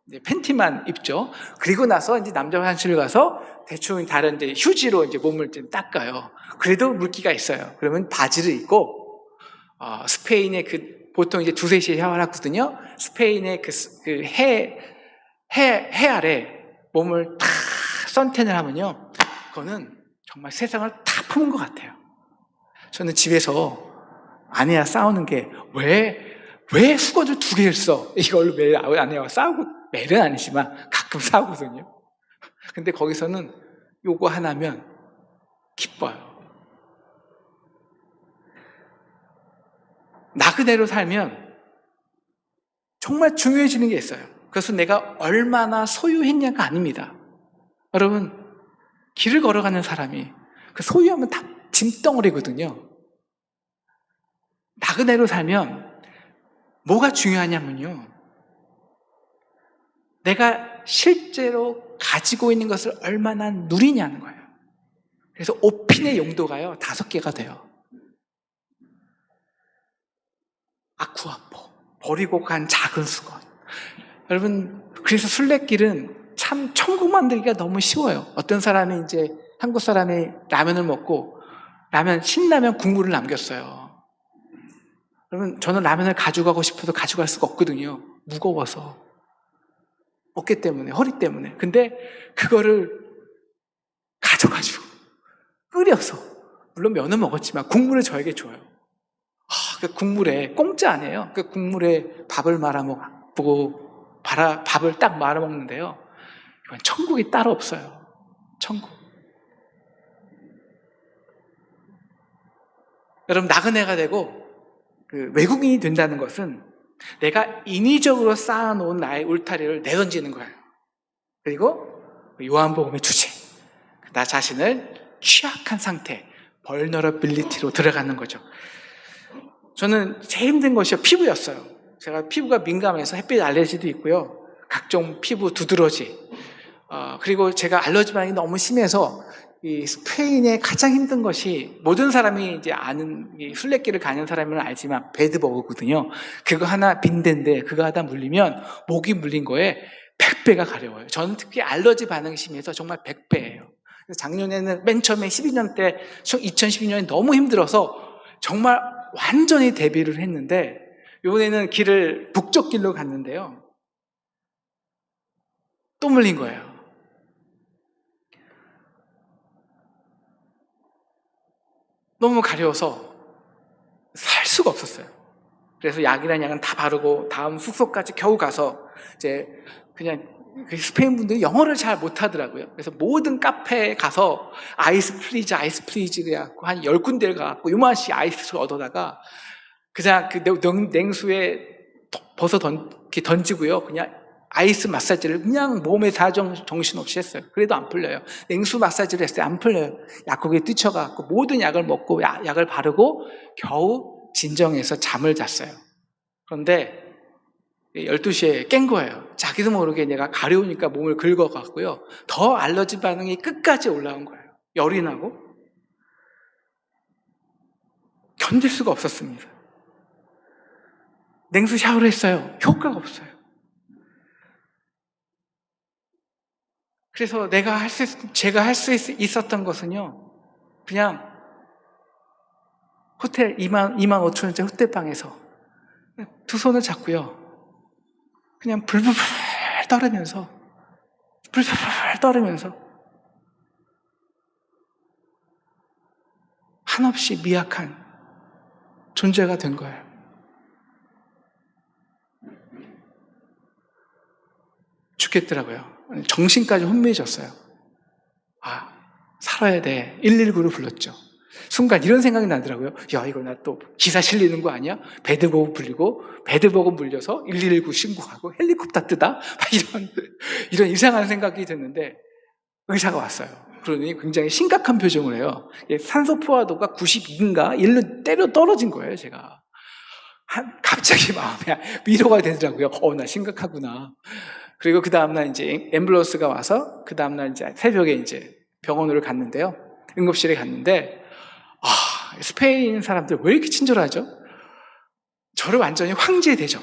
이제 팬티만 입죠. 그리고 나서 이제 남자 화장실을 가서 대충 다른 데 휴지로 이제 몸을 좀 닦아요. 그래도 물기가 있어요. 그러면 바지를 입고, 스페인의 보통 이제 2-3시에 샤워를 하거든요. 스페인의 해 아래 몸을 탁 선탠을 하면요, 그거는 정말 세상을 다 품은 것 같아요. 저는 집에서 아내와 싸우는 게, 왜 수건을 2개를 써? 이걸로 매일 아내와 싸우고, 매일은 아니지만 가끔 싸우거든요. 근데 거기서는 요거 하나면 기뻐요. 나그네로 살면 정말 중요해지는 게 있어요. 그래서 내가 얼마나 소유했냐가 아닙니다. 여러분, 길을 걸어가는 사람이 그 소유하면 다 짐덩어리거든요. 나그네로 살면 뭐가 중요하냐면요, 내가 실제로 가지고 있는 것을 얼마나 누리냐는 거예요. 그래서 옷핀의 용도가요 5개가 돼요. 아쿠아포, 버리고 간 작은 수건. 여러분, 그래서 순례길은 참 천국 만들기가 너무 쉬워요. 어떤 사람이 이제 한국 사람이 라면을 먹고 신라면 국물을 남겼어요. 여러분, 저는 라면을 가져가고 싶어도 가져갈 수가 없거든요. 무거워서. 어깨 때문에, 허리 때문에. 근데 그거를 가져가지고 끓여서, 물론 면은 먹었지만 국물을 저에게 줘요. 그 국물에, 공짜 아니에요. 그 국물에 밥을 말아먹고, 밥을 딱 말아먹는데요. 이건 천국이 따로 없어요. 천국. 여러분, 나그네가 되고 그 외국인이 된다는 것은 내가 인위적으로 쌓아놓은 나의 울타리를 내던지는 거예요. 그리고 요한복음의 주제, 나 자신을 취약한 상태, 벌너러빌리티로 들어가는 거죠. 저는 제일 힘든 것이 피부였어요. 제가 피부가 민감해서 햇빛 알레르기도 있고요. 각종 피부 두드러지. 그리고 제가 알러지 반응이 너무 심해서 이 스페인의 가장 힘든 것이, 모든 사람이 이제 아는, 이 순례길을 가는 사람은 알지만 베드버그거든요. 그거 하나 빈대인데 그거 하나 물리면 목이 물린 거에 100배가 가려워요. 저는 특히 알러지 반응이 심해서 정말 100배예요. 작년에는 맨 처음에 12년 때, 2012년에 너무 힘들어서 정말 완전히 대비를 했는데, 이번에는 길을 북쪽 길로 갔는데요. 또 물린 거예요. 너무 가려워서 살 수가 없었어요. 그래서 약이란 약은 다 바르고 다음 숙소까지 겨우 가서 이제 그냥 그 스페인 분들이 영어를 잘 못하더라고요. 그래서 모든 카페에 가서 아이스 플리즈 그래갖고 한 10군데를 가갖고 요만씩 아이스를 얻어다가 그냥 그 냉수에 벗어 던지고요. 그냥 아이스 마사지를 그냥 몸에 다 정신없이 했어요. 그래도 안 풀려요. 냉수 마사지를 했어요. 안 풀려요. 약국에 뛰쳐가고 모든 약을 먹고 약을 바르고 겨우 진정해서 잠을 잤어요. 그런데 12시에 깬 거예요. 자기도 모르게 내가 가려우니까 몸을 긁어갔고요. 더 알러지 반응이 끝까지 올라온 거예요. 열이 나고 견딜 수가 없었습니다. 냉수 샤워를 했어요. 효과가 없어요. 그래서 제가 할 수 있었던 것은요, 그냥 호텔 2만 5천원짜리 호텔방에서 두 손을 잡고요, 그냥 불불 떨으면서 한없이 미약한 존재가 된 거예요. 죽겠더라고요. 정신까지 혼미해졌어요. 살아야 돼. 119를 불렀죠. 순간 이런 생각이 나더라고요. 야, 이거 나 또 기사 실리는 거 아니야? 베드버그 불리고 베드버그 물려서 119 신고하고 헬리콥터 뜨다? 이런 이상한 생각이 드는데 의사가 왔어요. 그러니 굉장히 심각한 표정을 해요. 산소 포화도가 92인가 1로 때려 떨어진 거예요, 제가. 갑자기 마음에 위로가 되더라고요. 나 심각하구나. 그리고 그 다음날 이제 앰뷸런스가 와서 그 다음날 이제 새벽에 이제 병원으로 갔는데요. 응급실에 갔는데, 스페인 사람들 왜 이렇게 친절하죠? 저를 완전히 황제 대접.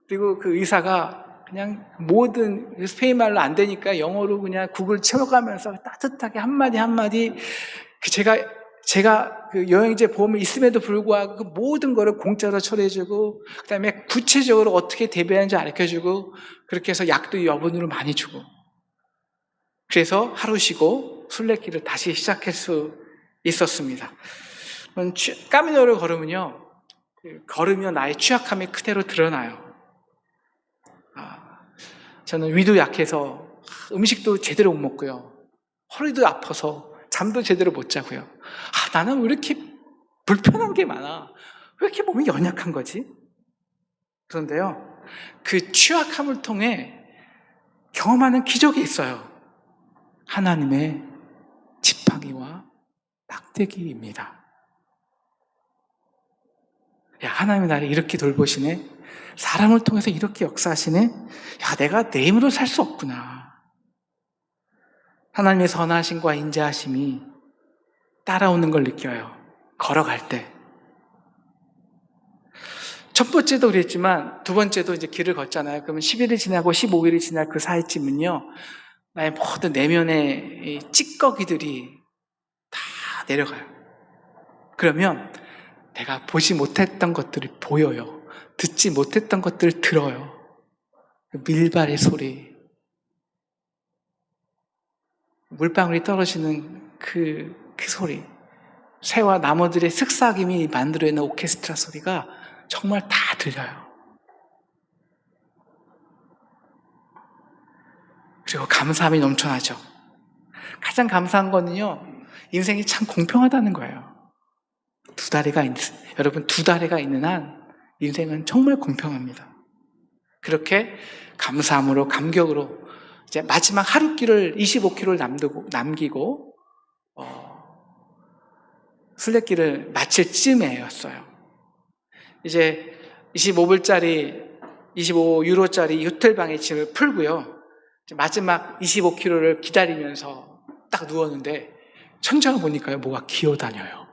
그리고 그 의사가 그냥 모든 스페인 말로 안 되니까 영어로 그냥 국을 채워가면서 따뜻하게 한마디 제가 그 여행제 보험이 있음에도 불구하고 그 모든 거를 공짜로 처리해주고, 그 다음에 구체적으로 어떻게 대비하는지 알려주고, 그렇게 해서 약도 여분으로 많이 주고, 그래서 하루 쉬고 순례길을 다시 시작할 수 있었습니다. 까미노를 걸으면 나의 취약함이 그대로 드러나요. 저는 위도 약해서 음식도 제대로 못 먹고요, 허리도 아파서 잠도 제대로 못 자고요. 나는 왜 이렇게 불편한 게 많아? 왜 이렇게 몸이 연약한 거지? 그런데요, 그 취약함을 통해 경험하는 기적이 있어요. 하나님의 지팡이와 막대기입니다. 하나님이 나를 이렇게 돌보시네? 사람을 통해서 이렇게 역사하시네? 내가 내 힘으로 살 수 없구나. 하나님의 선하심과 인자하심이 따라오는 걸 느껴요. 걸어갈 때. 첫 번째도 그랬지만 두 번째도 이제 길을 걷잖아요. 그러면 10일이 지나고 15일이 지날 그 사이쯤은요, 나의 모든 내면의 찌꺼기들이 다 내려가요. 그러면 내가 보지 못했던 것들이 보여요. 듣지 못했던 것들을 들어요. 밀발의 소리, 물방울이 떨어지는 그 소리, 새와 나무들의 슥삭임이 만들어내는 오케스트라 소리가 정말 다 들려요. 그리고 감사함이 넘쳐나죠. 가장 감사한 거는요, 인생이 참 공평하다는 거예요. 여러분, 두 다리가 있는 한 인생은 정말 공평합니다. 그렇게 감사함으로, 감격으로 이제 마지막 하루길을 25km를 남기고 순례길을 마칠 쯤이었어요. 이제 25유로짜리 호텔방에 짐을 풀고요, 마지막 25km를 기다리면서 딱 누웠는데 천장을 보니까요, 뭐가 기어다녀요.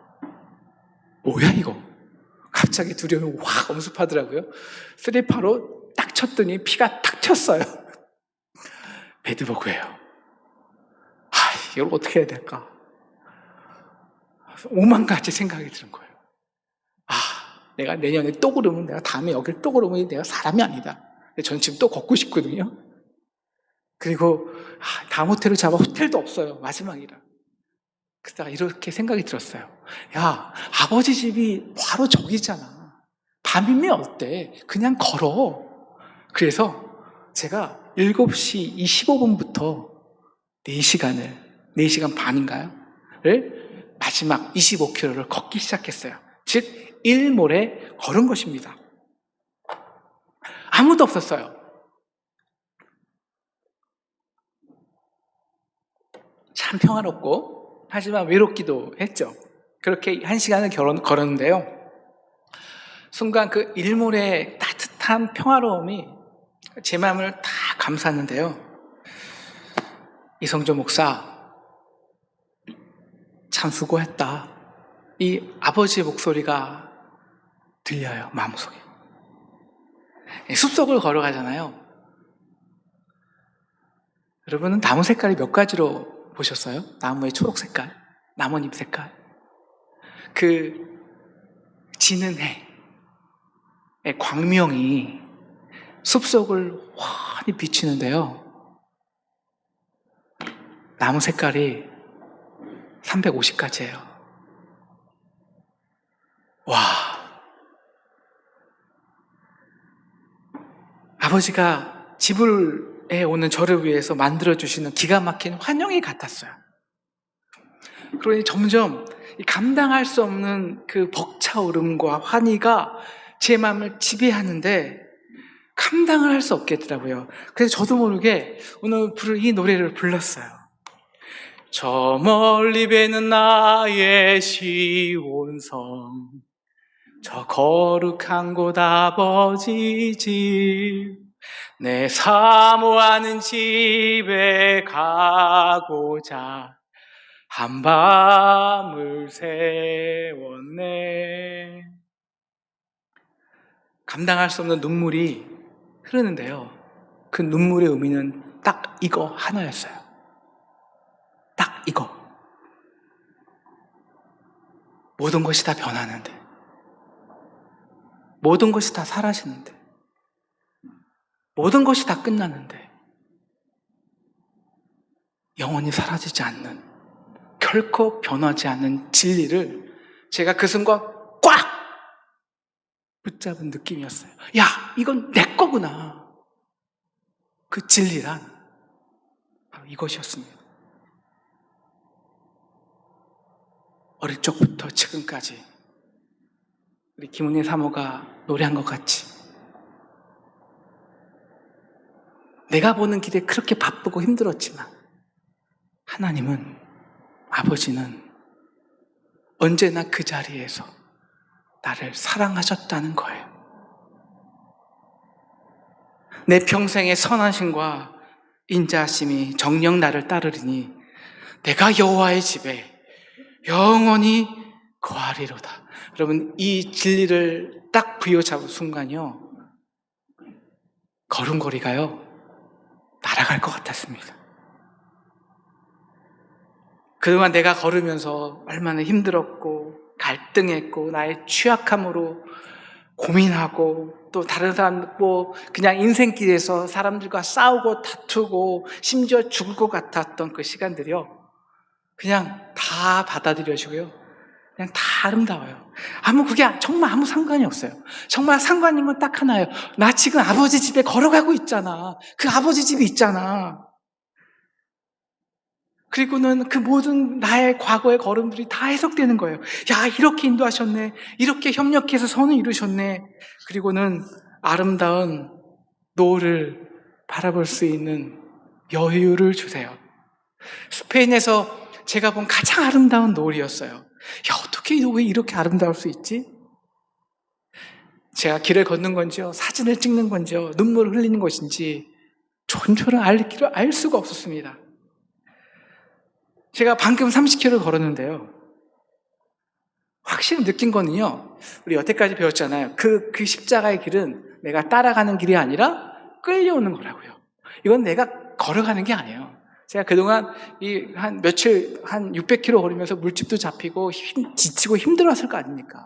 뭐야 이거? 갑자기 두려움이 확 엄습하더라고요. 스리퍼로 딱 쳤더니 피가 탁 튀었어요. 배드버그예요. 이걸 어떻게 해야 될까? 오만 가지 생각이 드는 거예요. 내가 내년에 또 그러면, 내가 다음에 여길 또 그러면 내가 사람이 아니다. 전 지금 또 걷고 싶거든요. 그리고 다음 호텔을 잡아, 호텔도 없어요. 마지막이라. 그러다가 이렇게 생각이 들었어요. 야, 아버지 집이 바로 저기잖아. 밤이면 어때? 그냥 걸어. 그래서 제가 7시 25분부터 4시간 반인가요? 를 마지막 25km를 걷기 시작했어요. 즉 일몰에 걸은 것입니다. 아무도 없었어요. 참 평화롭고 하지만 외롭기도 했죠. 그렇게 1시간을 걸었는데요, 순간 그 일몰의 따뜻한 평화로움이 제 마음을 다 감쌌는데요, 이성조 목사 참 수고했다, 이 아버지의 목소리가 들려요. 마음속에. 숲속을 걸어가잖아요. 여러분은 나무 색깔이 몇 가지로 보셨어요? 나무의 초록 색깔, 나뭇잎 색깔, 그 지는 해의 광명이 숲속을 환히 비치는데요, 나무 색깔이 350가지예요. 와, 아버지가 지불에 오는 저를 위해서 만들어주시는 기가 막힌 환영이 같았어요. 그러니 점점 감당할 수 없는 그 벅차오름과 환희가 제 마음을 지배하는데 감당을 할 수 없겠더라고요. 그래서 저도 모르게 오늘 부를 이 노래를 불렀어요. 저 멀리 배는 나의 시온성, 저 거룩한 곳 아버지 집, 내 사모하는 집에 가고자 한밤을 새웠네. 감당할 수 없는 눈물이 흐르는데요, 그 눈물의 의미는 딱 이거 하나였어요. 딱 이거. 모든 것이 다 변하는데, 모든 것이 다 사라지는데, 모든 것이 다 끝나는데 영원히 사라지지 않는, 결코 변하지 않는 진리를 제가 그 순간 꽉 붙잡은 느낌이었어요. 야, 이건 내 거구나. 그 진리란 바로 이것이었습니다. 어릴 적부터 지금까지 우리 김은혜 사모가 노래한 것 같이, 내가 보는 길에 그렇게 바쁘고 힘들었지만 하나님은, 아버지는 언제나 그 자리에서 나를 사랑하셨다는 거예요. 내 평생의 선하심과 인자하심이 정녕 나를 따르리니 내가 여호와의 집에 영원히 거하리로다. 여러분, 이 진리를 딱 부여잡은 순간요, 걸음걸이가요 날아갈 것 같았습니다. 그동안 내가 걸으면서 얼마나 힘들었고 갈등했고 나의 취약함으로 고민하고, 또 다른 사람 그냥 인생길에서 사람들과 싸우고 다투고 심지어 죽을 것 같았던 그 시간들이요, 그냥 다 받아들여지고요, 그냥 다 아름다워요. 그게 정말 아무 상관이 없어요. 정말 상관 있는 건 딱 하나예요. 나 지금 아버지 집에 걸어가고 있잖아. 그 아버지 집이 있잖아. 그리고는 그 모든 나의 과거의 걸음들이 다 해석되는 거예요. 야, 이렇게 인도하셨네. 이렇게 협력해서 선을 이루셨네. 그리고는 아름다운 노을을 바라볼 수 있는 여유를 주세요. 스페인에서 제가 본 가장 아름다운 노을이었어요. 야, 어떻게 왜 이렇게 아름다울 수 있지? 제가 길을 걷는 건지요, 사진을 찍는 건지요, 눈물을 흘리는 것인지 전초를 알 수가 없었습니다. 제가 방금 30km 걸었는데요, 확실히 느낀 거는요, 우리 여태까지 배웠잖아요. 그 십자가의 길은 내가 따라가는 길이 아니라 끌려오는 거라고요. 이건 내가 걸어가는 게 아니에요. 제가 그동안 한 며칠, 한 600km 걸으면서 물집도 잡히고 지치고 힘들었을 거 아닙니까?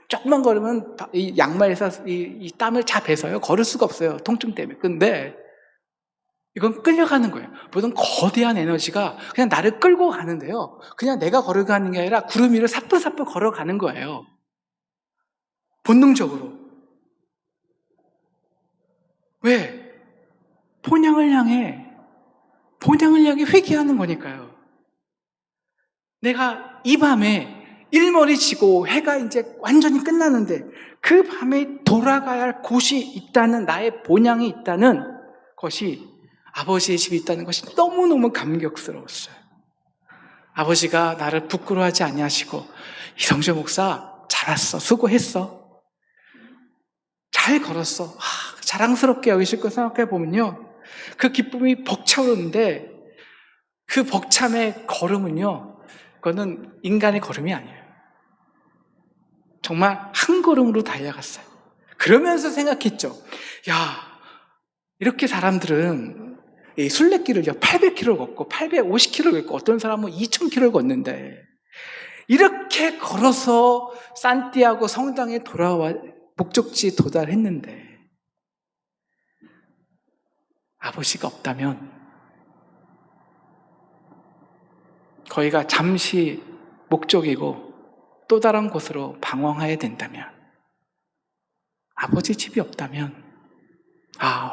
조금만 걸으면 이 양말에서 이 땀을 다 배서요. 걸을 수가 없어요. 통증 때문에. 근데 이건 끌려가는 거예요. 모든 거대한 에너지가 그냥 나를 끌고 가는데요, 그냥 내가 걸어가는 게 아니라 구름 위를 사뿐사뿐 걸어가는 거예요. 본능적으로. 왜? 본향을 향해 회귀하는 거니까요. 내가 이 밤에 일몰이 지고 해가 이제 완전히 끝나는데 그 밤에 돌아가야 할 곳이 있다는, 나의 본향이 있다는 것이, 아버지의 집이 있다는 것이 너무너무 감격스러웠어요. 아버지가 나를 부끄러워하지 아니하시고, 이성재 목사 잘 왔어, 수고했어, 잘 걸었어, 자랑스럽게 여기실 거 생각해 보면요, 그 기쁨이 벅차오르는데, 그 벅참의 걸음은요, 그거는 인간의 걸음이 아니에요. 정말 한 걸음으로 달려갔어요. 그러면서 생각했죠. 야, 이렇게 사람들은 이 순례길을 800km 걷고 850km 걷고 어떤 사람은 2000km 걷는데, 이렇게 걸어서 산티아고 성당에 돌아와 목적지에 도달했는데, 아버지가 없다면, 거기가 잠시 목적이고 또 다른 곳으로 방황해야 된다면, 아버지 집이 없다면,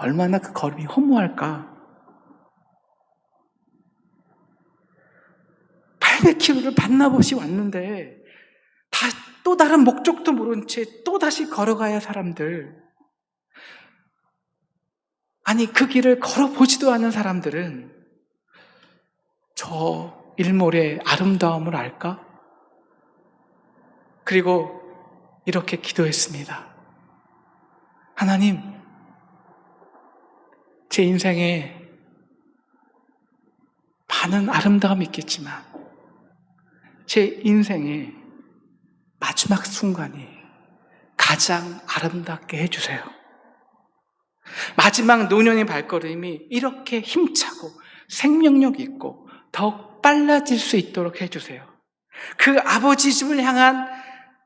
얼마나 그 걸음이 허무할까. 800km를 반납없이 왔는데 또 다른 목적도 모른 채 또다시 걸어가야 할 사람들, 아니 그 길을 걸어보지도 않은 사람들은 저 일몰의 아름다움을 알까? 그리고 이렇게 기도했습니다. 하나님, 제 인생에 많은 아름다움이 있겠지만 제 인생의 마지막 순간이 가장 아름답게 해주세요. 마지막 노년의 발걸음이 이렇게 힘차고 생명력 있고 더욱 빨라질 수 있도록 해주세요. 그 아버지 집을 향한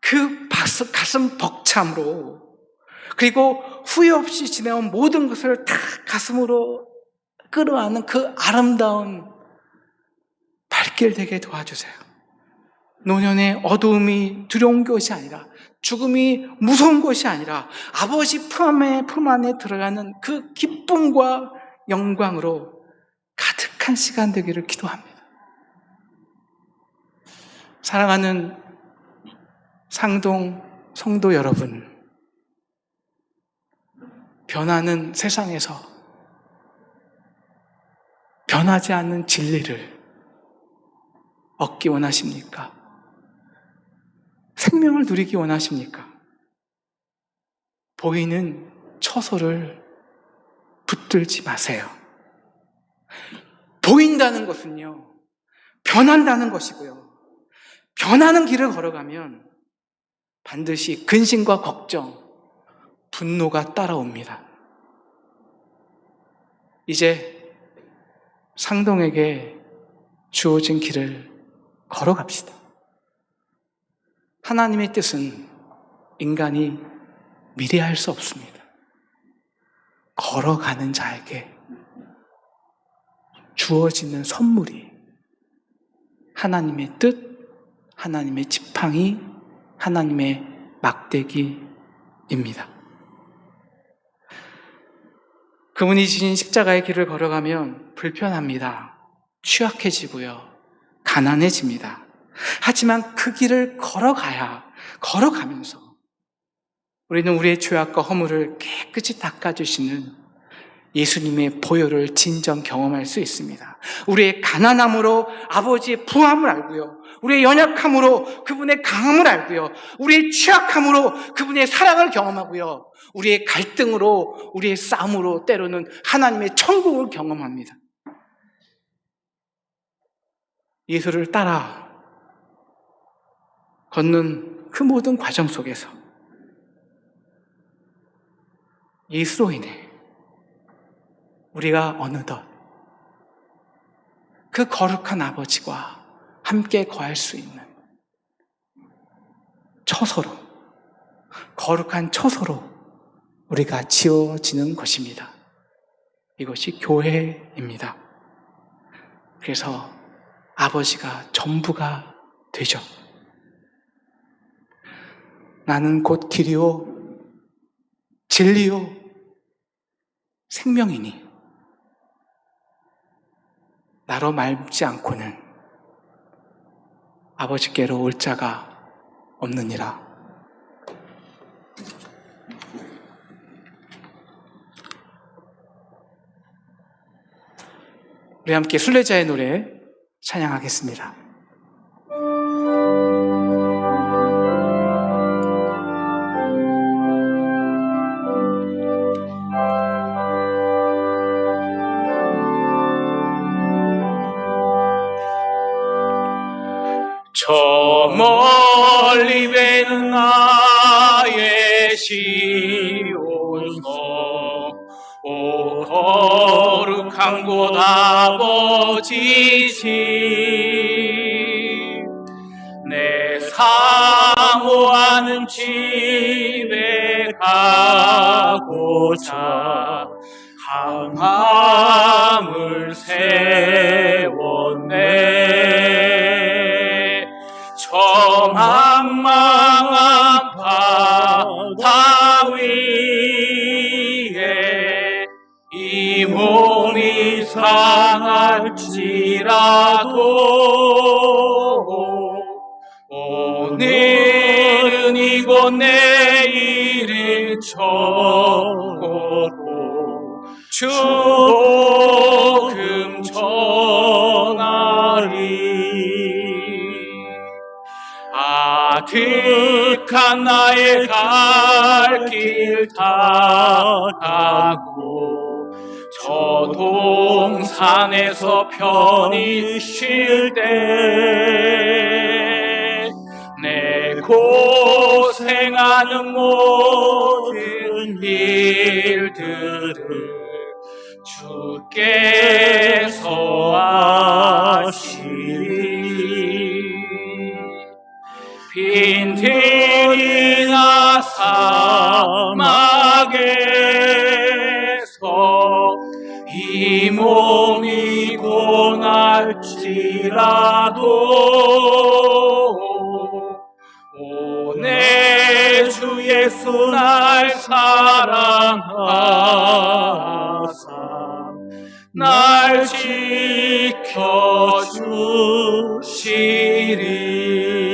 그 가슴 벅참으로, 그리고 후회 없이 지내온 모든 것을 다 가슴으로 끌어안는 그 아름다운 발길 되게 도와주세요. 노년의 어두움이 두려운 것이 아니라, 죽음이 무서운 것이 아니라 아버지 품 안에 들어가는 그 기쁨과 영광으로 가득한 시간 되기를 기도합니다. 사랑하는 상동 성도 여러분, 변하는 세상에서 변하지 않는 진리를 얻기 원하십니까? 생명을 누리기 원하십니까? 보이는 처소를 붙들지 마세요. 보인다는 것은요, 변한다는 것이고요. 변하는 길을 걸어가면 반드시 근심과 걱정, 분노가 따라옵니다. 이제 상동에게 주어진 길을 걸어갑시다. 하나님의 뜻은 인간이 미래할 수 없습니다. 걸어가는 자에게 주어지는 선물이 하나님의 뜻, 하나님의 지팡이, 하나님의 막대기입니다. 그분이 지신 십자가의 길을 걸어가면 불편합니다. 취약해지고요. 가난해집니다. 하지만 그 길을 걸어가면서 우리는 우리의 죄악과 허물을 깨끗이 닦아주시는 예수님의 보혈을 진정 경험할 수 있습니다. 우리의 가난함으로 아버지의 부함을 알고요. 우리의 연약함으로 그분의 강함을 알고요. 우리의 취약함으로 그분의 사랑을 경험하고요. 우리의 갈등으로, 우리의 싸움으로 때로는 하나님의 천국을 경험합니다. 예수를 따라 걷는 그 모든 과정 속에서 예수로 인해 우리가 어느덧 그 거룩한 아버지와 함께 거할 수 있는 처소로, 거룩한 처소로 우리가 지어지는 것입니다. 이것이 교회입니다. 그래서 아버지가 전부가 되죠. 나는 곧 길이요 진리요 생명이니 나로 말지 않고는 아버지께로 올 자가 없느니라. 우리 함께 순례자의 노래 찬양하겠습니다. 저 멀리 뵈는 나의 시온서 오 거룩한 곳 아버지 집 내 사모하는 집에 가고자 항암을 세웠네. 저 망망한 바다 위에 이 몸이 상할지라도 오늘은 이곳 내일은 저곳으로 주 복음 전하리. 아득한 나의 갈 길 다 가고 저 동산에서 편히 쉴 때 내 고생하는 모든 일들을 주께서 아시리. 빈들이나 사막에서 이 몸이 고날지라도 오 내 주 예수 날 사랑하사 날 지켜주시리.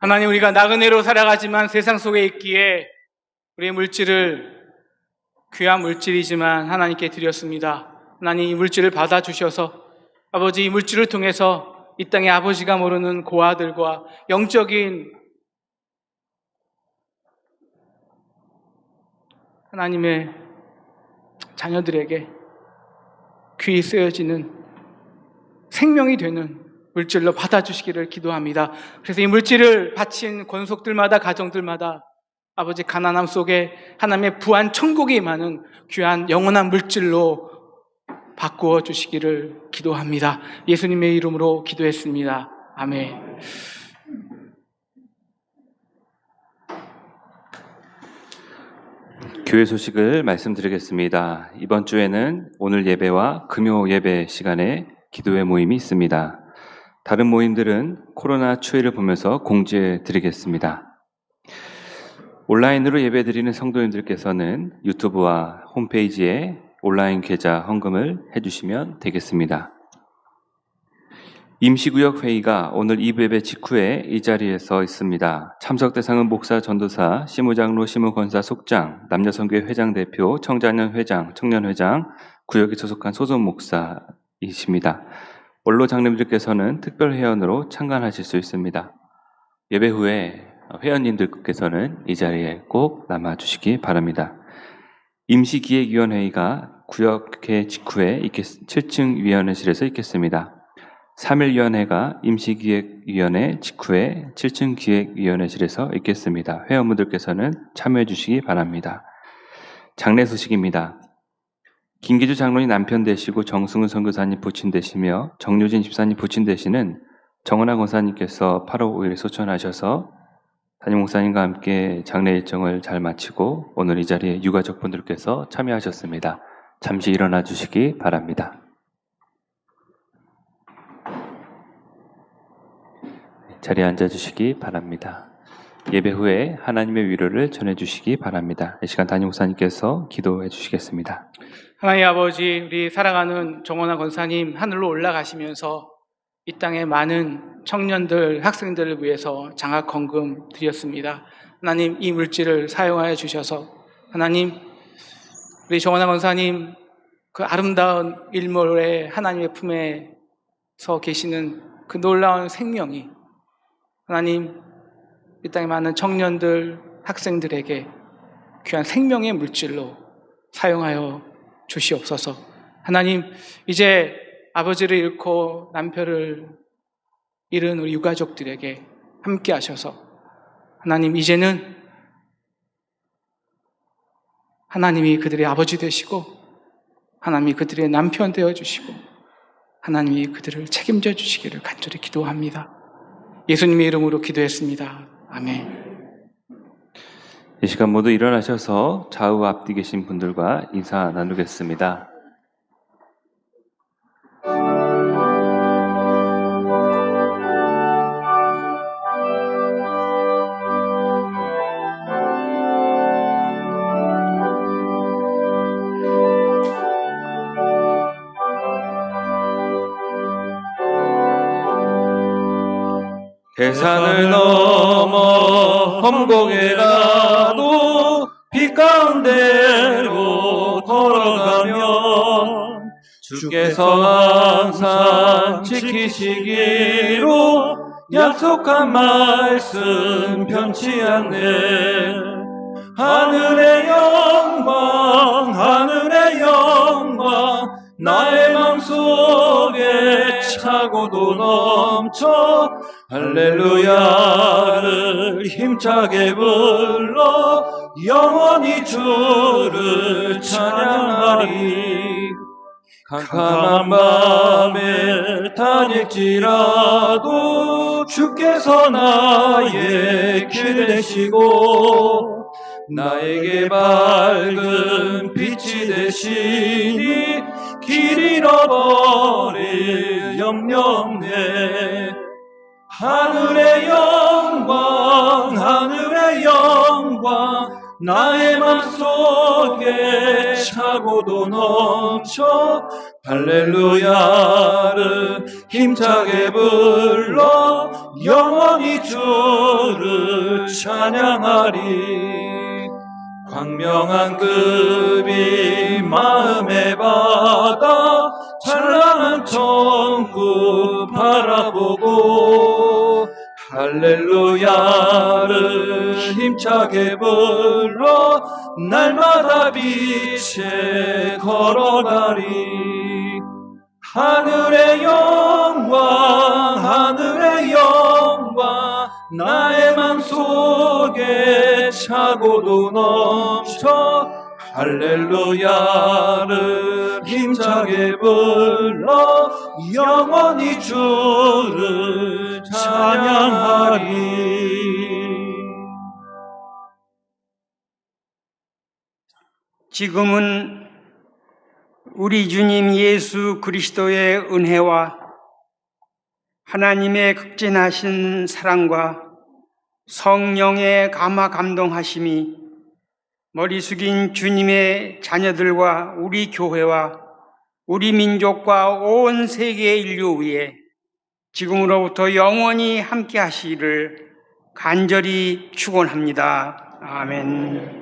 하나님, 우리가 나그네로 살아가지만 세상 속에 있기에 우리의 물질을 귀한 물질이지만 하나님께 드렸습니다. 하나님, 이 물질을 받아주셔서 아버지, 이 물질을 통해서 이 땅에 아버지가 모르는 고아들과 영적인 하나님의 자녀들에게 귀히 쓰여지는 생명이 되는 물질로 받아주시기를 기도합니다. 그래서 이 물질을 바친 권속들마다, 가정들마다 아버지 가난함 속에 하나님의 부한 천국이 임하는 귀한 영원한 물질로 바꾸어 주시기를 기도합니다. 예수님의 이름으로 기도했습니다. 아멘. 교회 소식을 말씀드리겠습니다. 이번 주에는 오늘 예배와 금요 예배 시간에 기도회 모임이 있습니다. 다른 모임들은 코로나 추이를 보면서 공지해 드리겠습니다. 온라인으로 예배드리는 성도님들께서는 유튜브와 홈페이지에 온라인 계좌 헌금을 해주시면 되겠습니다. 임시구역 회의가 오늘 2부 예배 직후에 이 자리에서 있습니다. 참석 대상은 목사, 전도사, 시무장로, 시무권사, 속장, 남녀선교회 회장 대표, 청자년 회장, 청년회장, 구역에 소속한 소속 목사이십니다. 원로 장로님들께서는 특별 회원으로 참관하실 수 있습니다. 예배 후에 회원님들께서는 이 자리에 꼭 남아주시기 바랍니다. 임시기획위원회의가 구역회 직후에 7층 위원회실에서 있겠습니다. 3.1위원회가 임시기획위원회 직후에 7층 기획위원회실에서 있겠습니다. 회원분들께서는 참여해 주시기 바랍니다. 장례 소식입니다. 김기주 장로님 남편 되시고 정승훈 선교사님 부친 되시며 정유진 집사님 부친 되시는 정은하 권사님께서 8월 5일에 소천하셔서 담임 목사님과 함께 장례 일정을 잘 마치고 오늘 이 자리에 유가족분들께서 참여하셨습니다. 잠시 일어나 주시기 바랍니다. 자리에 앉아주시기 바랍니다. 예배 후에 하나님의 위로를 전해주시기 바랍니다. 이 시간 담임 목사님께서 기도해 주시겠습니다. 하나님 아버지, 우리 사랑하는 정원아 권사님 하늘로 올라가시면서 이 땅에 많은 청년들, 학생들을 위해서 장학 헌금 드렸습니다. 하나님, 이 물질을 사용하여 주셔서 하나님, 우리 정원아 권사님 그 아름다운 일몰에 하나님의 품에서 계시는 그 놀라운 생명이 하나님, 이 땅에 많은 청년들, 학생들에게 귀한 생명의 물질로 사용하여 주시옵소서. 하나님, 이제 아버지를 잃고 남편을 잃은 우리 유가족들에게 함께 하셔서 하나님, 이제는 하나님이 그들의 아버지 되시고 하나님이 그들의 남편 되어주시고 하나님이 그들을 책임져 주시기를 간절히 기도합니다. 예수님의 이름으로 기도했습니다. 아멘. 이 시간 모두 일어나셔서 좌우 앞뒤 계신 분들과 인사 나누겠습니다. 대산을 넘어 험곡에라도 빛 가운데로 걸어가면 주께서 항상 지키시기로 약속한 말씀 변치 않네. 하늘의 영광, 하늘의 영광, 나의 맘속에 차고도 넘쳐 할렐루야를 힘차게 불러 영원히 주를 찬양하리. 캄캄한 밤에 다닐지라도 주께서 나의 길 되시고 나에게 밝은 빛이 되시니 길 잃어버릴 염려 없네. 하늘의 영광, 하늘의 영광, 나의 맘속에 차고도 넘쳐 할렐루야를 힘차게 불러 영원히 주를 찬양하리. 광명한 급이 마음에 받아 찬란한 천국 바라보고 할렐루야를 힘차게 불러 날마다 빛에 걸어가리. 하늘의 영광 하늘의 영광 나의 맘속에 차고도 넘쳐 할렐루야를 힘차게 불러 영원히 주를 찬양하리. 지금은 우리 주님 예수 그리스도의 은혜와 하나님의 극진하신 사랑과 성령의 감화 감동하심이 머리 숙인 주님의 자녀들과 우리 교회와 우리 민족과 온 세계 인류 위에 지금으로부터 영원히 함께 하시기를 간절히 축원합니다. 아멘.